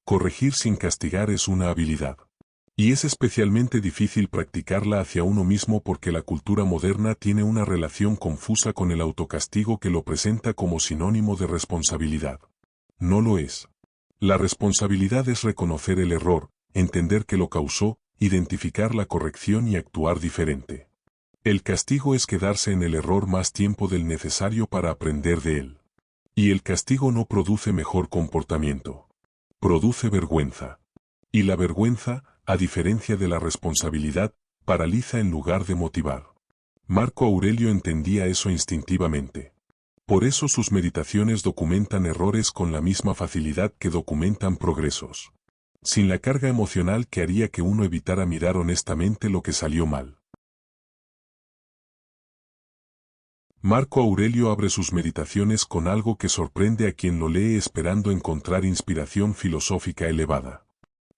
Corregir sin castigar es una habilidad. Y es especialmente difícil practicarla hacia uno mismo porque la cultura moderna tiene una relación confusa con el autocastigo que lo presenta como sinónimo de responsabilidad. No lo es. La responsabilidad es reconocer el error, entender que lo causó, identificar la corrección y actuar diferente. El castigo es quedarse en el error más tiempo del necesario para aprender de él. Y el castigo no produce mejor comportamiento. Produce vergüenza. Y la vergüenza, a diferencia de la responsabilidad, paraliza en lugar de motivar. Marco Aurelio entendía eso instintivamente. Por eso sus meditaciones documentan errores con la misma facilidad que documentan progresos. Sin la carga emocional que haría que uno evitara mirar honestamente lo que salió mal. Marco Aurelio abre sus meditaciones con algo que sorprende a quien lo lee esperando encontrar inspiración filosófica elevada.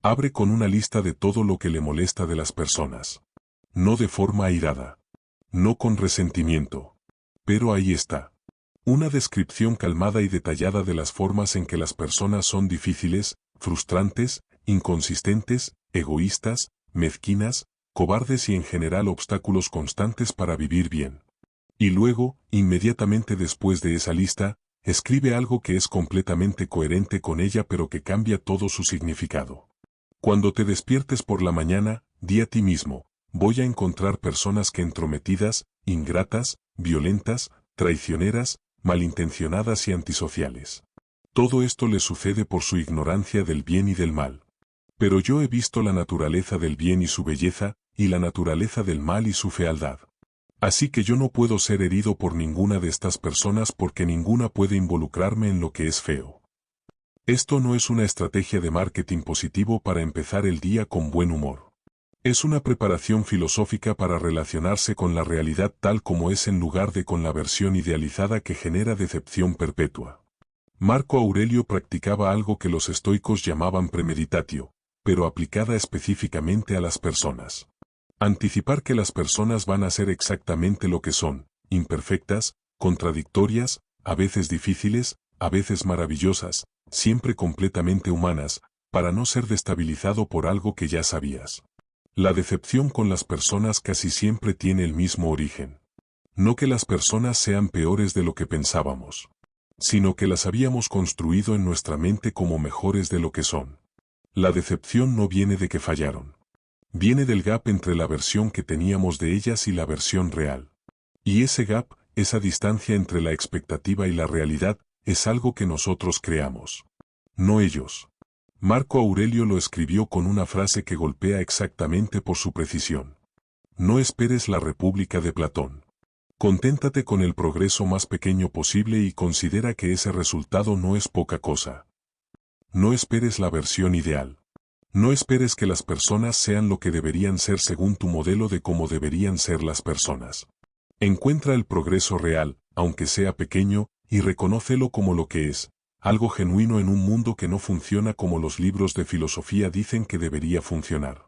Abre con una lista de todo lo que le molesta de las personas. No de forma airada. No con resentimiento. Pero ahí está. Una descripción calmada y detallada de las formas en que las personas son difíciles, frustrantes, inconsistentes, egoístas, mezquinas, cobardes y en general obstáculos constantes para vivir bien. Y luego, inmediatamente después de esa lista, escribe algo que es completamente coherente con ella pero que cambia todo su significado. Cuando te despiertes por la mañana, di a ti mismo, voy a encontrar personas que entrometidas, ingratas, violentas, traicioneras, malintencionadas y antisociales. Todo esto le sucede por su ignorancia del bien y del mal. Pero yo he visto la naturaleza del bien y su belleza, y la naturaleza del mal y su fealdad. Así que yo no puedo ser herido por ninguna de estas personas porque ninguna puede involucrarme en lo que es feo. Esto no es una estrategia de marketing positivo para empezar el día con buen humor. Es una preparación filosófica para relacionarse con la realidad tal como es en lugar de con la versión idealizada que genera decepción perpetua. Marco Aurelio practicaba algo que los estoicos llamaban premeditatio, pero aplicada específicamente a las personas. Anticipar que las personas van a ser exactamente lo que son, imperfectas, contradictorias, a veces difíciles, a veces maravillosas, siempre completamente humanas, para no ser destabilizado por algo que ya sabías. La decepción con las personas casi siempre tiene el mismo origen. No que las personas sean peores de lo que pensábamos, sino que las habíamos construido en nuestra mente como mejores de lo que son. La decepción no viene de que fallaron. Viene del gap entre la versión que teníamos de ellas y la versión real. Y ese gap, esa distancia entre la expectativa y la realidad, es algo que nosotros creamos. No ellos. Marco Aurelio lo escribió con una frase que golpea exactamente por su precisión. No esperes la República de Platón. Conténtate con el progreso más pequeño posible y considera que ese resultado no es poca cosa. No esperes la versión ideal. No esperes que las personas sean lo que deberían ser según tu modelo de cómo deberían ser las personas. Encuentra el progreso real, aunque sea pequeño, y reconócelo como lo que es, algo genuino en un mundo que no funciona como los libros de filosofía dicen que debería funcionar.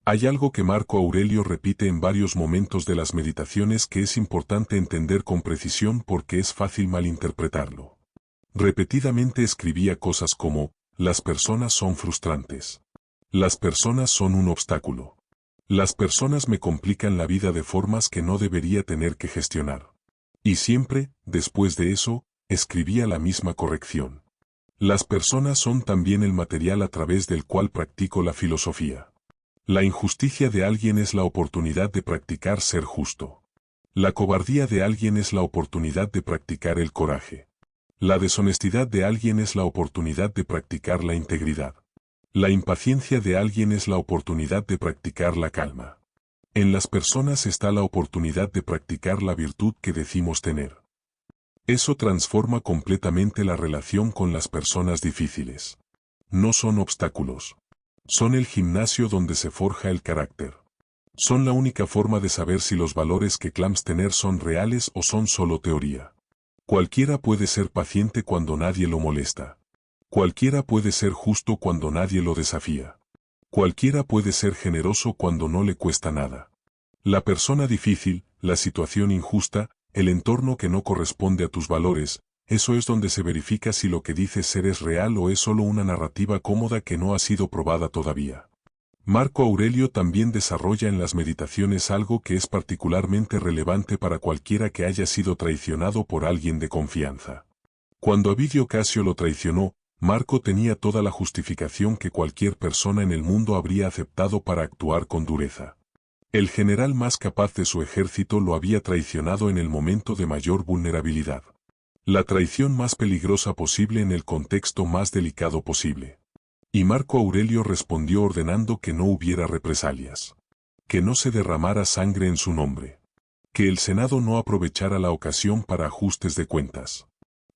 Hay algo que Marco Aurelio repite en varios momentos de las meditaciones que es importante entender con precisión porque es fácil malinterpretarlo. Repetidamente escribía cosas como, las personas son frustrantes. Las personas son un obstáculo. Las personas me complican la vida de formas que no debería tener que gestionar. Y siempre, después de eso, escribía la misma corrección. Las personas son también el material a través del cual practico la filosofía. La injusticia de alguien es la oportunidad de practicar ser justo. La cobardía de alguien es la oportunidad de practicar el coraje. La deshonestidad de alguien es la oportunidad de practicar la integridad. La impaciencia de alguien es la oportunidad de practicar la calma. En las personas está la oportunidad de practicar la virtud que decimos tener. Eso transforma completamente la relación con las personas difíciles. No son obstáculos. Son el gimnasio donde se forja el carácter. Son la única forma de saber si los valores que clamas tener son reales o son solo teoría. Cualquiera puede ser paciente cuando nadie lo molesta. Cualquiera puede ser justo cuando nadie lo desafía. Cualquiera puede ser generoso cuando no le cuesta nada. La persona difícil, la situación injusta, el entorno que no corresponde a tus valores, eso es donde se verifica si lo que dices ser es real o es solo una narrativa cómoda que no ha sido probada todavía. Marco Aurelio también desarrolla en las meditaciones algo que es particularmente relevante para cualquiera que haya sido traicionado por alguien de confianza. Cuando Ovidio Casio lo traicionó, Marco tenía toda la justificación que cualquier persona en el mundo habría aceptado para actuar con dureza. El general más capaz de su ejército lo había traicionado en el momento de mayor vulnerabilidad. La traición más peligrosa posible en el contexto más delicado posible. Y Marco Aurelio respondió ordenando que no hubiera represalias. Que no se derramara sangre en su nombre. Que el Senado no aprovechara la ocasión para ajustes de cuentas.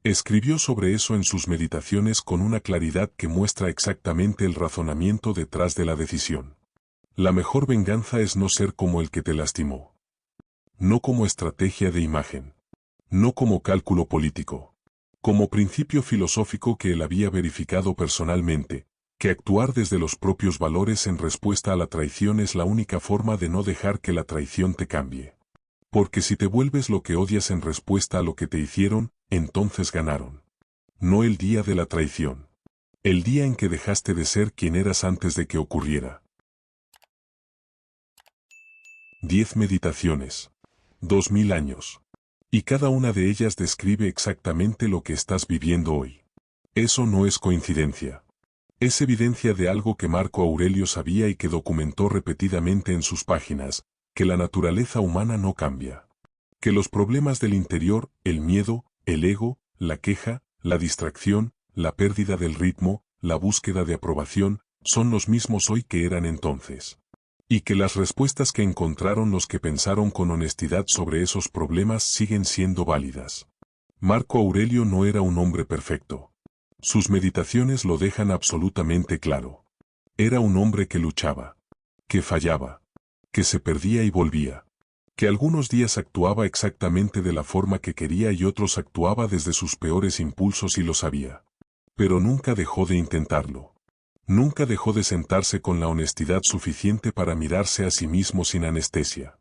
Escribió sobre eso en sus meditaciones con una claridad que muestra exactamente el razonamiento detrás de la decisión. La mejor venganza es no ser como el que te lastimó. No como estrategia de imagen. No como cálculo político. Como principio filosófico que él había verificado personalmente, que actuar desde los propios valores en respuesta a la traición es la única forma de no dejar que la traición te cambie. Porque si te vuelves lo que odias en respuesta a lo que te hicieron, entonces ganaron. No el día de la traición. El día en que dejaste de ser quien eras antes de que ocurriera. 10 meditaciones. 2000 años. Y cada una de ellas describe exactamente lo que estás viviendo hoy. Eso no es coincidencia. Es evidencia de algo que Marco Aurelio sabía y que documentó repetidamente en sus páginas, que la naturaleza humana no cambia. Que los problemas del interior, el miedo, el ego, la queja, la distracción, la pérdida del ritmo, la búsqueda de aprobación, son los mismos hoy que eran entonces. Y que las respuestas que encontraron los que pensaron con honestidad sobre esos problemas siguen siendo válidas. Marco Aurelio no era un hombre perfecto. Sus meditaciones lo dejan absolutamente claro. Era un hombre que luchaba, que fallaba, que se perdía y volvía, que algunos días actuaba exactamente de la forma que quería y otros actuaba desde sus peores impulsos y lo sabía. Pero nunca dejó de intentarlo. Nunca dejó de sentarse con la honestidad suficiente para mirarse a sí mismo sin anestesia.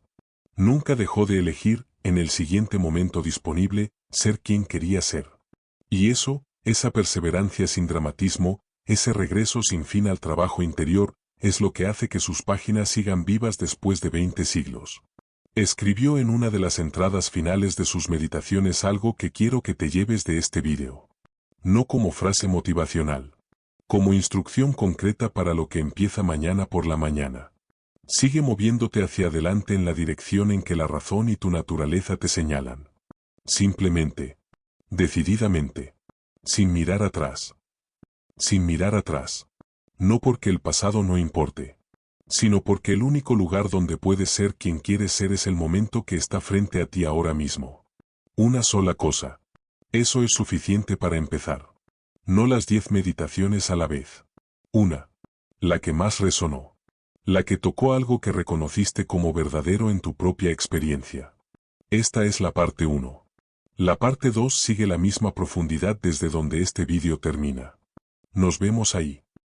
Nunca dejó de elegir, en el siguiente momento disponible, ser quien quería ser. Y eso, esa perseverancia sin dramatismo, ese regreso sin fin al trabajo interior, es lo que hace que sus páginas sigan vivas después de 20 siglos. Escribió en una de las entradas finales de sus meditaciones algo que quiero que te lleves de este vídeo. No como frase motivacional. Como instrucción concreta para lo que empieza mañana por la mañana. Sigue moviéndote hacia adelante en la dirección en que la razón y tu naturaleza te señalan. Simplemente. Decididamente. Sin mirar atrás. Sin mirar atrás. No porque el pasado no importe, sino porque el único lugar donde puedes ser quien quieres ser es el momento que está frente a ti ahora mismo. Una sola cosa. Eso es suficiente para empezar. No las 10 meditaciones a la vez. Una. La que más resonó. La que tocó algo que reconociste como verdadero en tu propia experiencia. Esta es la parte 1. La parte 2 sigue la misma profundidad desde donde este vídeo termina. Nos vemos ahí.